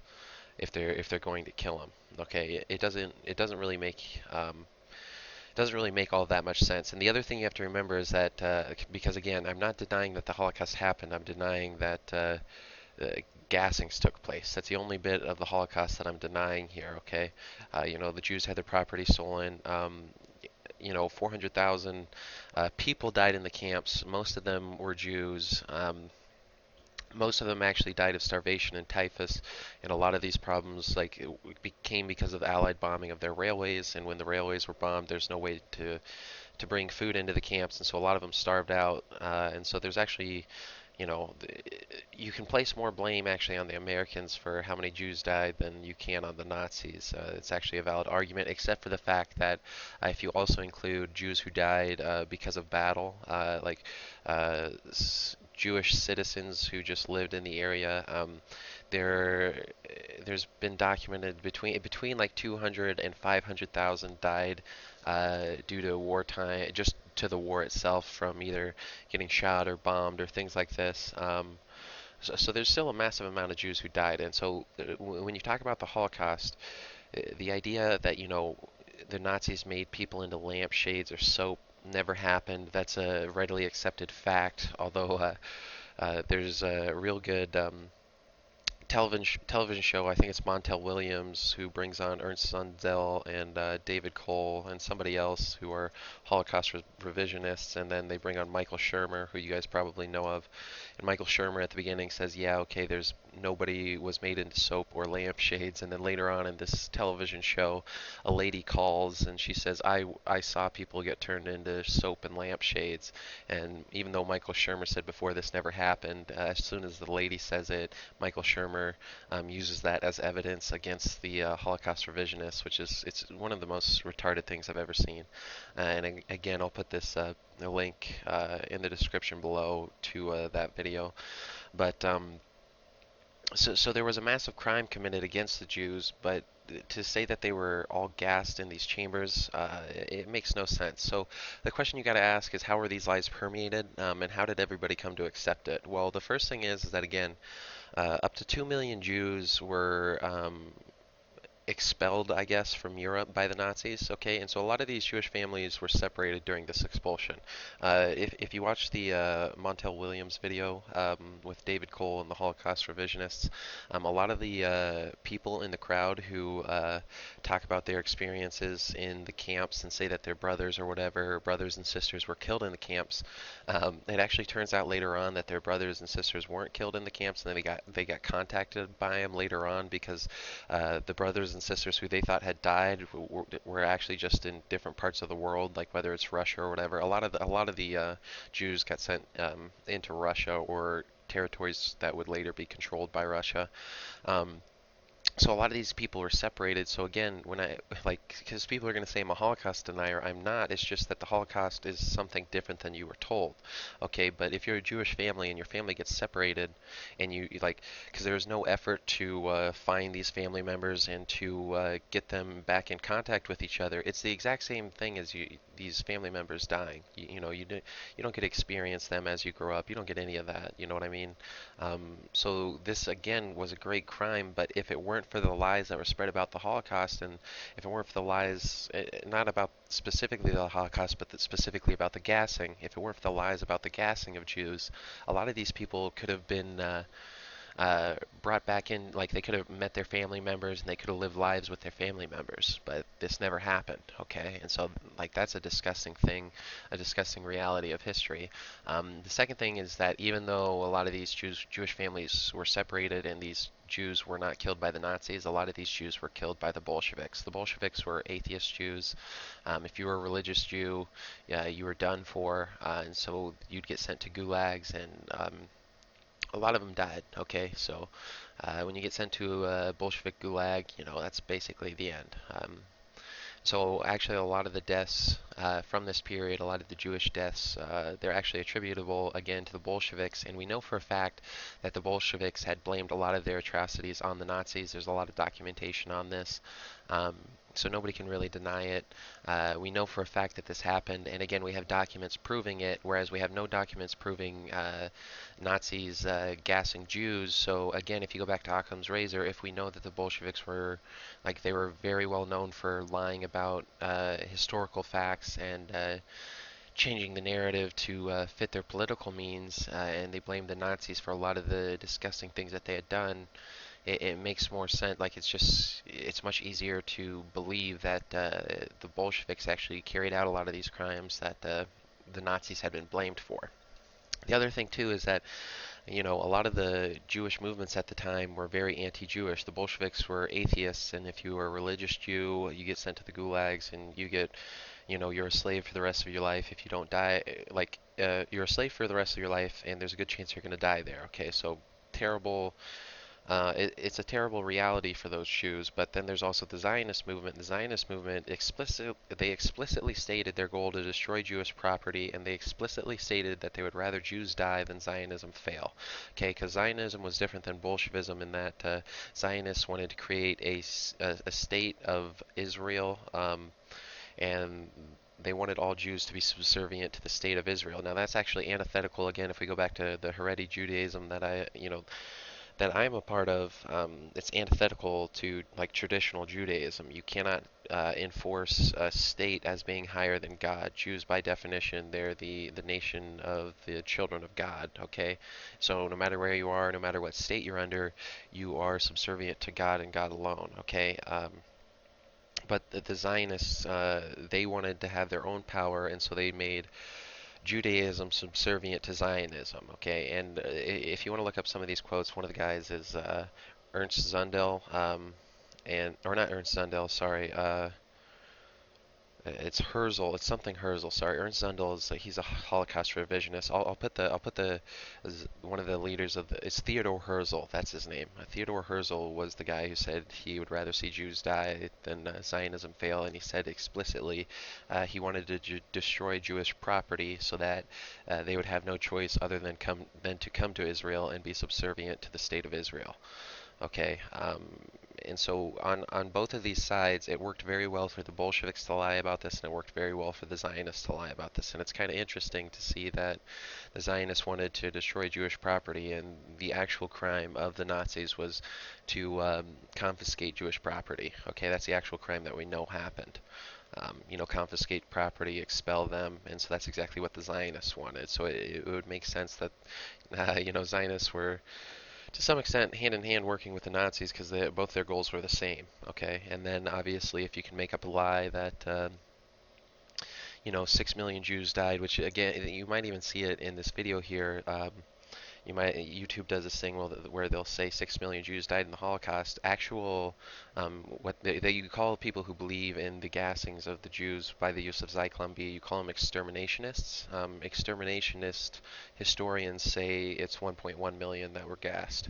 if they're going to kill them? Okay, it doesn't really make doesn't really make all that much sense. And the other thing you have to remember is that because again, I'm not denying that the Holocaust happened. I'm denying that gassings took place. That's the only bit of the Holocaust that I'm denying here. Okay, the Jews had their property stolen. 400,000 people died in the camps. Most of them were Jews. Most of them actually died of starvation and typhus, and a lot of these problems like came because of Allied bombing of their railways. And when the railways were bombed, there's no way to bring food into the camps, and so a lot of them starved out. And so there's actually you know, you can place more blame actually on the Americans for how many Jews died than you can on the Nazis. It's actually a valid argument, except for the fact that if you also include Jews who died because of battle, like Jewish citizens who just lived in the area, there there's been documented between like 200 and 500,000 died due to wartime, just to the war itself, from either getting shot or bombed or things like this. So there's still a massive amount of Jews who died, and so when you talk about the Holocaust, the idea that the Nazis made people into lampshades or soap never happened. That's a readily accepted fact. Although there's a real good television show. I think it's Montel Williams who brings on Ernst Sundell and David Cole and somebody else who are Holocaust revisionists, and then they bring on Michael Shermer, who you guys probably know of. And Michael Shermer at the beginning says, "Yeah, okay, there's nobody was made into soap or lampshades," and then later on in this television show, a lady calls and she says, "I saw people get turned into soap and lampshades." And even though Michael Shermer said before this never happened, as soon as the lady says it, Michael Shermer uses that as evidence against the Holocaust revisionists, which is it's one of the most retarded things I've ever seen. And again, I'll put this a link in the description below to that video. But so there was a massive crime committed against the Jews, but to say that they were all gassed in these chambers, it makes no sense. So the question you got to ask is, how were these lies permeated, and how did everybody come to accept it? Well, the first thing is that again, up to 2 million Jews were expelled, I guess, from Europe by the Nazis. Okay, and so a lot of these Jewish families were separated during this expulsion. If you watch the Montel Williams video with David Cole and the Holocaust revisionists, a lot of the people in the crowd who talk about their experiences in the camps and say that their brothers or whatever, brothers and sisters, were killed in the camps, it actually turns out later on that their brothers and sisters weren't killed in the camps, and then they got contacted by them later on because the brothers and sisters who they thought had died were actually just in different parts of the world, like whether it's Russia or whatever. A lot of the Jews got sent into Russia or territories that would later be controlled by Russia. Um, So a lot of these people were separated. So again, when I like, because people are going to say I'm a Holocaust denier, I'm not. It's just that the Holocaust is something different than you were told. Okay, but if you're a Jewish family and your family gets separated, and like, because there's no effort to find these family members and to get them back in contact with each other, it's the exact same thing as these family members dying. You don't get to experience them as you grow up. You don't get any of that. You know what I mean? So this again was a great crime, but if it weren't for the lies that were spread about the Holocaust, and if it weren't for the lies, not about specifically the Holocaust, but specifically about the gassing, if it weren't for the lies about the gassing of Jews, a lot of these people could have been brought back in, like they could have met their family members and they could have lived lives with their family members, but this never happened, okay? And so, like, that's a disgusting thing, a disgusting reality of history. The second thing is that even though a lot of these Jewish families were separated and these Jews were not killed by the Nazis, a lot of these Jews were killed by the Bolsheviks. The Bolsheviks were atheist Jews. If you were a religious Jew, yeah, you were done for, and so you'd get sent to gulags, and a lot of them died. Okay, so when you get sent to a Bolshevik gulag, that's basically the end. So actually, a lot of the deaths from this period, a lot of the Jewish deaths, they're actually attributable again to the Bolsheviks, and we know for a fact that the Bolsheviks had blamed a lot of their atrocities on the Nazis. There's a lot of documentation on this. Um, so nobody can really deny it. We know for a fact that this happened, and again, we have documents proving it, whereas we have no documents proving Nazis gassing Jews. So again, if you go back to Occam's razor, if we know that the Bolsheviks were, like, they were very well known for lying about historical facts and changing the narrative to fit their political means, and they blamed the Nazis for a lot of the disgusting things that they had done, it makes more sense. Like, it's much easier to believe that the Bolsheviks actually carried out a lot of these crimes that the Nazis had been blamed for. The other thing too is that a lot of the Jewish movements at the time were very anti-Jewish. The Bolsheviks were atheists, and if you were a religious Jew, you get sent to the gulags, and you're a slave for the rest of your life if you don't die. Like, you're a slave for the rest of your life, and there's a good chance you're going to die there. Okay, so terrible. It's a terrible reality for those Jews, but then there's also the Zionist movement. The Zionist movement they explicitly stated their goal to destroy Jewish property, and they explicitly stated that they would rather Jews die than Zionism fail. Okay, because Zionism was different than Bolshevism in that Zionists wanted to create a state of Israel, and they wanted all Jews to be subservient to the state of Israel. Now that's actually antithetical. Again, if we go back to the Haredi Judaism that I'm a part of, it's antithetical to, like, traditional Judaism. You cannot enforce a state as being higher than God. Jews, by definition, they're the nation of the children of God. Okay, so no matter where you are, no matter what state you're under, you are subservient to God and God alone. Okay. But the Zionists, they wanted to have their own power, and so they made Judaism subservient to Zionism. Okay, and if you want to look up some of these quotes, one of the guys is Ernst Zundel, and or not Ernst Zundel, sorry. It's Herzl. It's something Herzl. Sorry, Ernst Zundel is he's a Holocaust revisionist. I'll put one of the leaders of the. It's Theodor Herzl. That's his name. Theodor Herzl was the guy who said he would rather see Jews die than Zionism fail, and he said explicitly he wanted to destroy Jewish property so that they would have no choice other than to come to Israel and be subservient to the state of Israel. Okay, and so on both of these sides, it worked very well for the Bolsheviks to lie about this, and it worked very well for the Zionists to lie about this. And it's kind of interesting to see that the Zionists wanted to destroy Jewish property, and the actual crime of the Nazis was to confiscate Jewish property. Okay, that's the actual crime that we know happened. Confiscate property, expel them, and so that's exactly what the Zionists wanted. So it would make sense that, Zionists were to some extent hand in hand working with the Nazis because both their goals were the same. Okay, and then obviously if you can make up a lie that 6 million Jews died, which again you might even see it in this video here. YouTube does this thing where they'll say 6 million Jews died in the Holocaust. Actual, what they you call people who believe in the gassings of the Jews by the use of Zyklon B, you call them exterminationists. Exterminationist historians say it's 1.1 million that were gassed.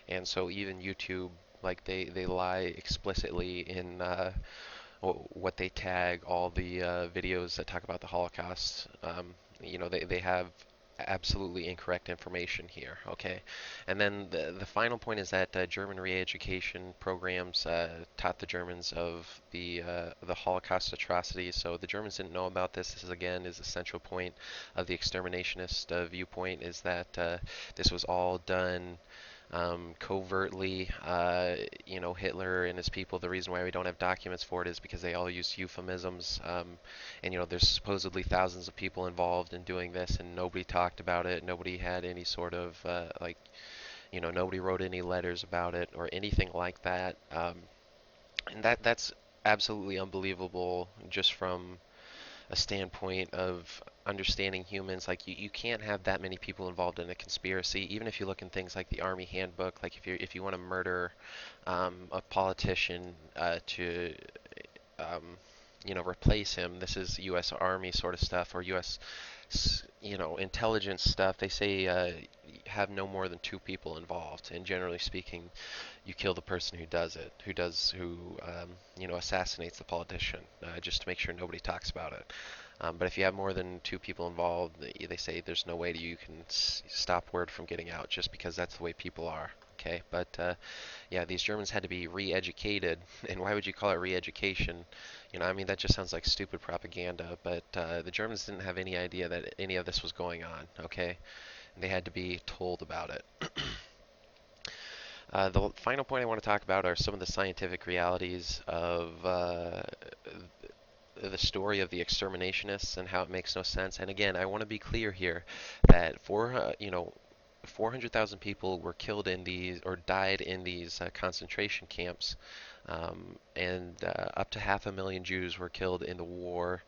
And so even YouTube Like they lie explicitly in what they tag all the videos that talk about the Holocaust. They have absolutely incorrect information here. Okay, and then the final point is that German re-education programs taught the Germans of the Holocaust atrocities. So the Germans didn't know about this. This is again is the central point of the exterminationist viewpoint is that this was all done covertly. Hitler and his people, the reason why we don't have documents for it is because they all use euphemisms. And, there's supposedly thousands of people involved in doing this, and nobody talked about it. Nobody had any sort of, nobody wrote any letters about it or anything like that. And that's absolutely unbelievable just from a standpoint of understanding humans. Like you can't have that many people involved in a conspiracy. Even if you look in things like the Army Handbook, like if you want to murder a politician to um, replace him, this is U.S. Army sort of stuff or U.S. Intelligence stuff. They say have no more than two people involved, and generally speaking, you kill the person who does it, who assassinates the politician, just to make sure nobody talks about it. But if you have more than two people involved, they say there's no way that you can stop word from getting out, just because that's the way people are. Okay, but yeah, these Germans had to be re-educated, and why would you call it re-education? I mean, that just sounds like stupid propaganda. But the Germans didn't have any idea that any of this was going on. Okay, they had to be told about it. The final point I want to talk about are some of the scientific realities of the story of the exterminationists and how it makes no sense. And again, I want to be clear here that 400,000 people were killed in these or died in these concentration camps, and up to 500,000 Jews were killed in the war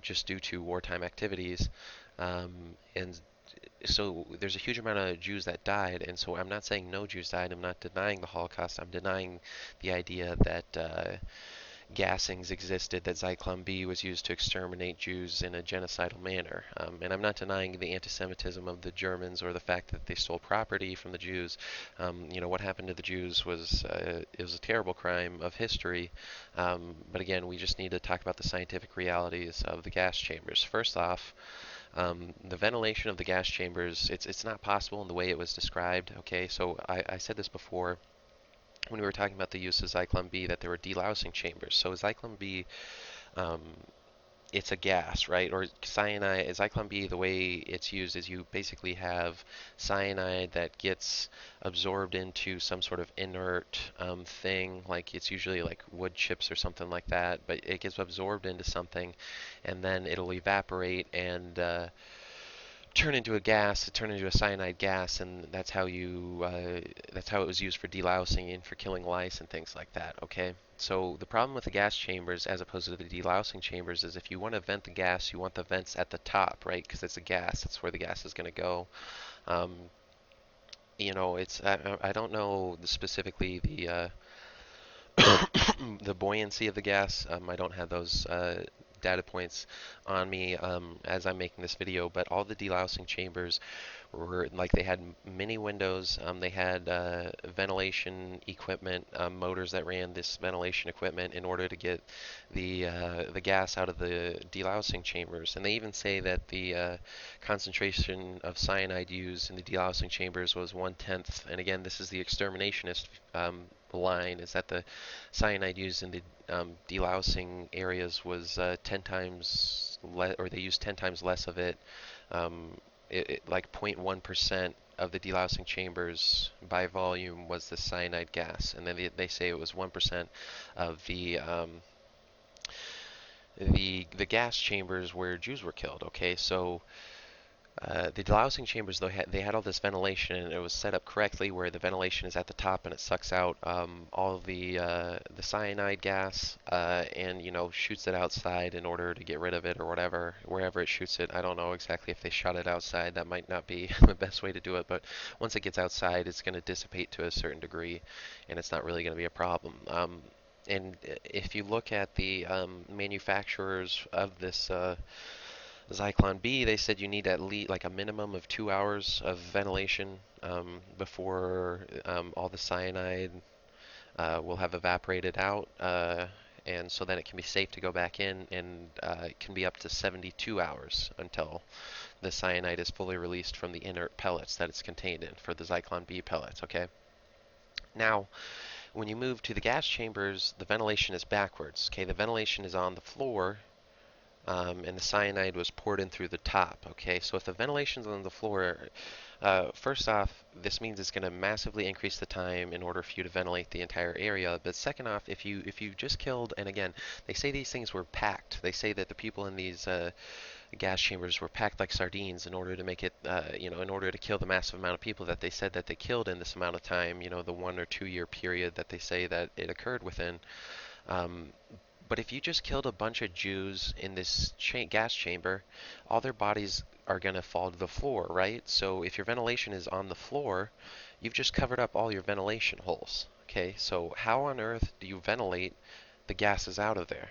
just due to wartime activities. And so there's a huge amount of Jews that died, and so I'm not saying no Jews died. I'm not denying the Holocaust. I'm denying the idea that gassings existed, that Zyklon B was used to exterminate Jews in a genocidal manner. And I'm not denying the anti-Semitism of the Germans or the fact that they stole property from the Jews. What happened to the Jews was it was a terrible crime of history. But again, we just need to talk about the scientific realities of the gas chambers. First off, the ventilation of the gas chambers, it's not possible in the way it was described. Okay, so I said this before when we were talking about the use of Zyklon B, that there were delousing chambers. So Zyklon B, um, it's a gas, right? Or cyanide, Zyklon B, the way it's used is you basically have cyanide that gets absorbed into some sort of inert thing, like it's usually like wood chips or something like that, but it gets absorbed into something, and then it'll evaporate and turn into a gas, it turned into a cyanide gas, and that's how it was used for delousing and for killing lice and things like that. Okay, so the problem with the gas chambers, as opposed to the delousing chambers, is if you want to vent the gas, you want the vents at the top, right? Because it's a gas, that's where the gas is going to go. Um, it's I don't know specifically the buoyancy of the gas. I don't have those data points on me as I'm making this video, but all the delousing chambers were like they had many windows. They had ventilation equipment, motors that ran this ventilation equipment in order to get the gas out of the delousing chambers. And they even say that the concentration of cyanide used in the delousing chambers was 1/10. And again, this is the exterminationist line, is that the cyanide used in the delousing areas was 10 times less, or they used 10 times less of it. Um, like 0.1% of the delousing chambers by volume was the cyanide gas, and then they say it was 1% of the gas chambers where Jews were killed. Okay, so the delousing chambers, though, they had all this ventilation, and it was set up correctly, where the ventilation is at the top and it sucks out all of the cyanide gas, and shoots it outside in order to get rid of it or whatever, wherever it shoots it. I don't know exactly if they shot it outside. That might not be the best way to do it, but once it gets outside, it's going to dissipate to a certain degree, and it's not really going to be a problem. And if you look at the manufacturers of this Zyklon B, they said you need at least like a minimum of 2 hours of ventilation before all the cyanide will have evaporated out, and so then it can be safe to go back in, and it can be up to 72 hours until the cyanide is fully released from the inert pellets that it's contained in for the Zyklon B pellets, okay? Now, when you move to the gas chambers, the ventilation is backwards, okay? The ventilation is on the floor, and the cyanide was poured in through the top, okay? So if the ventilation's on the floor, first off, this means it's going to massively increase the time in order for you to ventilate the entire area. But second off, if you just killed, and again, they say these things were packed. They say that the people in these gas chambers were packed like sardines in order to make it, in order to kill the massive amount of people that they said that they killed in this amount of time. The 1 or 2 year period that they say that it occurred within. Um, but if you just killed a bunch of Jews in this gas chamber, all their bodies are going to fall to the floor, right? So if your ventilation is on the floor, you've just covered up all your ventilation holes. Okay, so how on earth do you ventilate the gases out of there?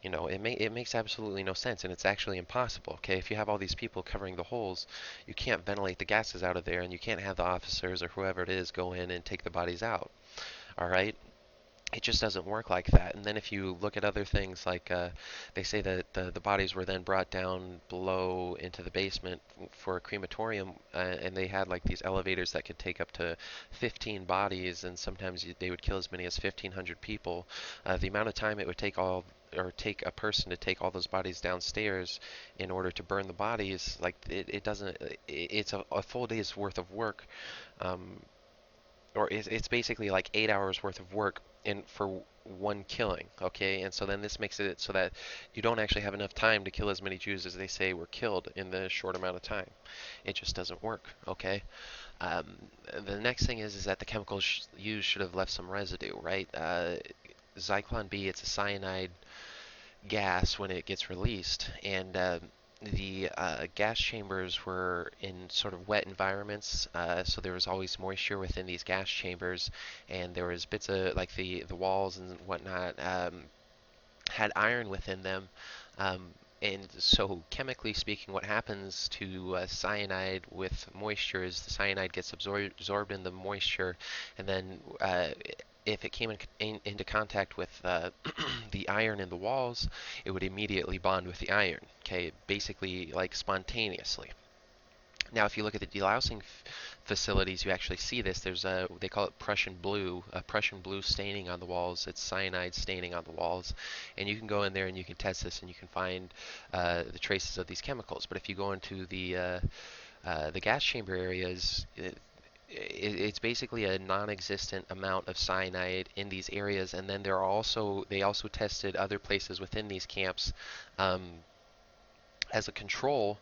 It makes absolutely no sense, and it's actually impossible. Okay, if you have all these people covering the holes, you can't ventilate the gases out of there, and you can't have the officers or whoever it is go in and take the bodies out. All right, it just doesn't work like that. And then if you look at other things, like they say that the bodies were then brought down below into the basement for a crematorium, and they had like these elevators that could take up to 15 bodies, and sometimes they would kill as many as 1,500 people. The amount of time it would take a person to take all those bodies downstairs in order to burn the bodies, like it doesn't, it's a full day's worth of work. Um, or it's basically like 8 hours worth of work in for one killing, okay? And so then this makes it so that you don't actually have enough time to kill as many Jews as they say were killed in the short amount of time. It just doesn't work, okay? Um, the next thing is that the chemicals used should have left some residue, right? Zyklon B, it's a cyanide gas when it gets released, and the gas chambers were in sort of wet environments, so there was always moisture within these gas chambers, and there was bits of like the walls and whatnot had iron within them. Um, and so, chemically speaking, what happens to cyanide with moisture is the cyanide gets absorbed in the moisture, and then if it came into contact with the iron in the walls, it would immediately bond with the iron. Okay, basically like spontaneously. Now, if you look at the delousing facilities, you actually see this. There's they call it Prussian blue staining on the walls. It's cyanide staining on the walls, and you can go in there and you can test this, and you can find the traces of these chemicals. But if you go into the gas chamber areas, it's basically a non-existent amount of cyanide in these areas, and then they also tested other places within these camps um, as a control,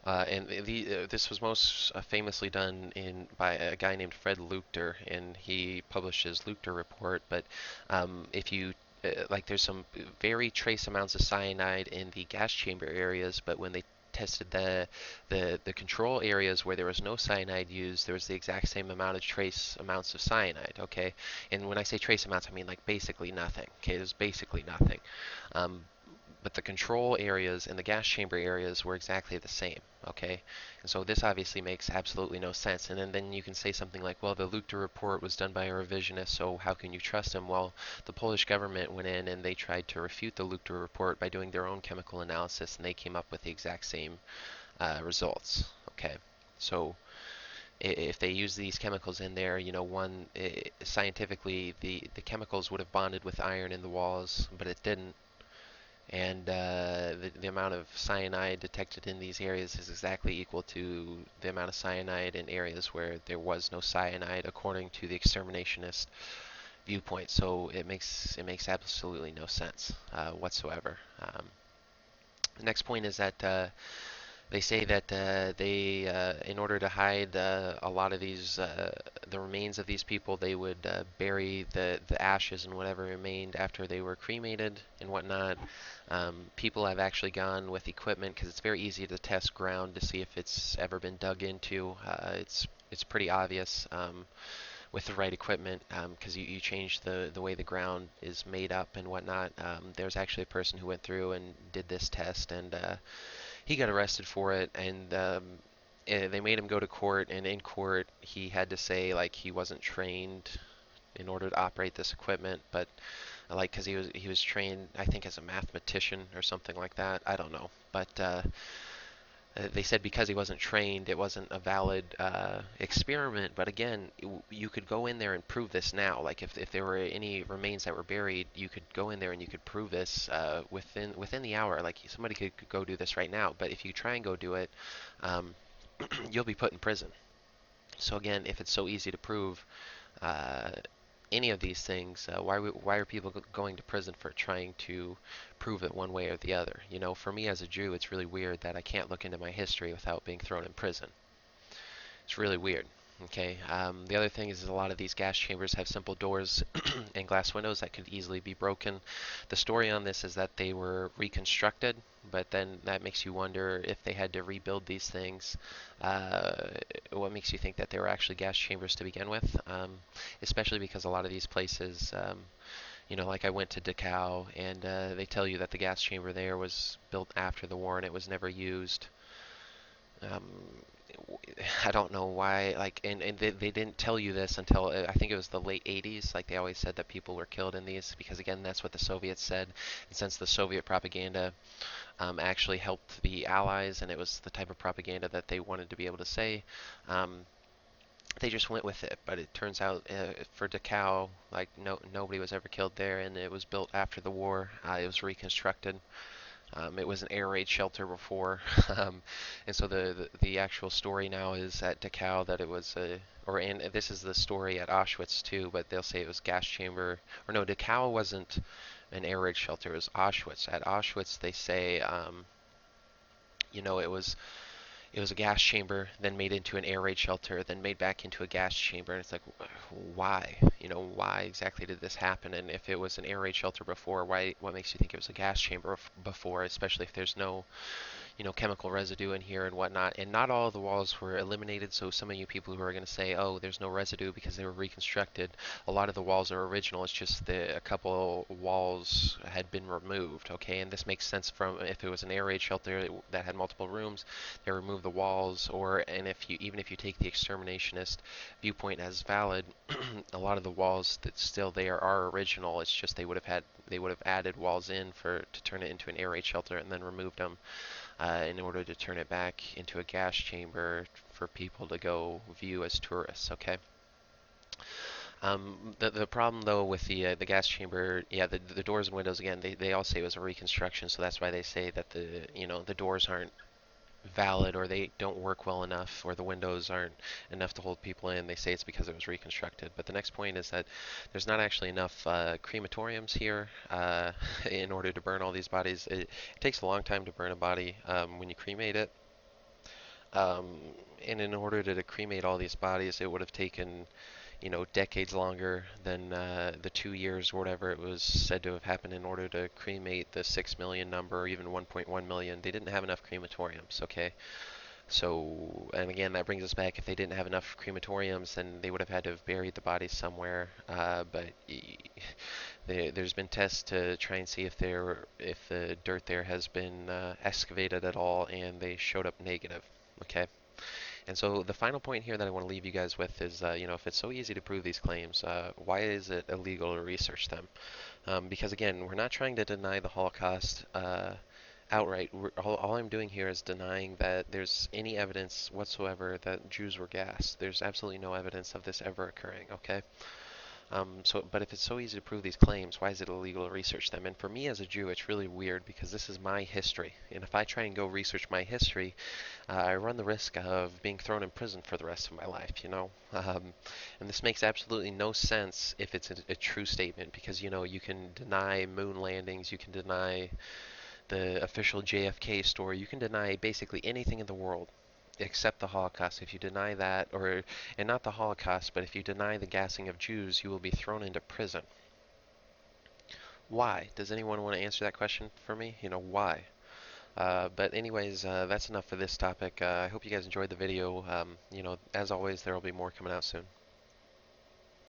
and this was most famously done by a guy named Fred Luchter, and he published his Luchter report. But if you like, there's some very trace amounts of cyanide in the gas chamber areas, but when they tested the control areas where there was no cyanide used, there was the exact same amount of trace amounts of cyanide. Okay, and when I say trace amounts, I mean like basically nothing. Okay, there's basically nothing. Um, but the control areas and the gas chamber areas were exactly the same, okay? And so this obviously makes absolutely no sense. And then you can say something like, well, the Luchter report was done by a revisionist, so how can you trust him? Well, the Polish government went in and they tried to refute the Luchter report by doing their own chemical analysis, and they came up with the exact same results, okay? So if they use these chemicals in there, scientifically, the chemicals would have bonded with iron in the walls, but it didn't. And the amount of cyanide detected in these areas is exactly equal to the amount of cyanide in areas where there was no cyanide, according to the exterminationist viewpoint. So it makes absolutely no sense whatsoever. The next point is that they say that in order to hide a lot of the remains of these people, they would bury the ashes and whatever remained after they were cremated and whatnot. People have actually gone with equipment because it's very easy to test ground to see if it's ever been dug into. It's pretty obvious with the right equipment because you change the way the ground is made up and whatnot. There's actually a person who went through and did this test, and he got arrested for it, and they made him go to court, and in court he had to say like he wasn't trained in order to operate this equipment, but like because he was trained, I think, as a mathematician or something like that. I don't know, but they said because he wasn't trained, it wasn't a valid experiment. But again, you could go in there and prove this now. Like if there were any remains that were buried, you could go in there and you could prove this within the hour. Like somebody could go do this right now. But if you try and go do it, um, you'll be put in prison. So again, if it's so easy to prove uh, any of these things, why are people going to prison for trying to prove it one way or the other? You know, for me as a Jew, it's really weird that I can't look into my history without being thrown in prison. It's really weird. Okay. The other thing is a lot of these gas chambers have simple doors and glass windows that could easily be broken. The story on this is that they were reconstructed, but then that makes you wonder if they had to rebuild these things. Uh, what makes you think that they were actually gas chambers to begin with? Especially because a lot of these places, like I went to Dachau, and they tell you that the gas chamber there was built after the war and it was never used. Um, I don't know why, like, and they didn't tell you this until I think it was the late 80s. Like, they always said that people were killed in these because, again, that's what the Soviets said. And since the Soviet propaganda actually helped the Allies, and it was the type of propaganda that they wanted to be able to say, um, they just went with it. But it turns out for Dachau, like, nobody was ever killed there, and it was built after the war. It was reconstructed. It was an air raid shelter before, and so the actual story now is at Dachau that it was and this is the story at Auschwitz too, but they'll say it was gas chamber, or no, Dachau wasn't an air raid shelter, it was Auschwitz. At Auschwitz, they say, it was a gas chamber, then made into an air raid shelter, then made back into a gas chamber. And it's like, why? Why exactly did this happen? And if it was an air raid shelter before, why? What makes you think it was a gas chamber before? Especially if there's no chemical residue in here and whatnot. And not all of the walls were eliminated, so some of you people who are going to say, oh, there's no residue because they were reconstructed, a lot of the walls are original. It's just a couple walls had been removed, okay? And this makes sense from if it was an air raid shelter that had multiple rooms, they removed the walls, and even if you take the exterminationist viewpoint as valid, a lot of the walls that still there are original. It's just they would have added walls in to turn it into an air raid shelter and then removed them in order to turn it back into a gas chamber for people to go view as tourists. Okay. The problem though with the gas chamber, yeah, the doors and windows again, they all say it was a reconstruction, so that's why they say that the doors aren't valid or they don't work well enough or the windows aren't enough to hold people in. They say it's because it was reconstructed. But the next point is that there's not actually enough crematoriums here in order to burn all these bodies. It takes a long time to burn a body when you cremate it. Um, and in order to cremate all these bodies, it would have taken decades longer than the 2 years or whatever it was said to have happened in order to cremate the 6 million number or even 1.1 million. They didn't have enough crematoriums, okay? So, and again, that brings us back. If they didn't have enough crematoriums, then they would have had to have buried the bodies somewhere. But there's been tests to try and see if the dirt there has been excavated at all, and they showed up negative. Okay. And so the final point here that I want to leave you guys with is, if it's so easy to prove these claims, why is it illegal to research them? Because again, we're not trying to deny the Holocaust outright. All I'm doing here is denying that there's any evidence whatsoever that Jews were gassed. There's absolutely no evidence of this ever occurring, okay? But if it's so easy to prove these claims, why is it illegal to research them? And for me as a Jew, it's really weird because this is my history. And if I try and go research my history, I run the risk of being thrown in prison for the rest of my life. And this makes absolutely no sense if it's a true statement because, you can deny moon landings, you can deny the official JFK story, you can deny basically anything in the world except the Holocaust. If you deny that, and not the Holocaust, but if you deny the gassing of Jews, you will be thrown into prison. Why? Does anyone want to answer that question for me? Why? But anyways, that's enough for this topic. I hope you guys enjoyed the video. As always, there will be more coming out soon.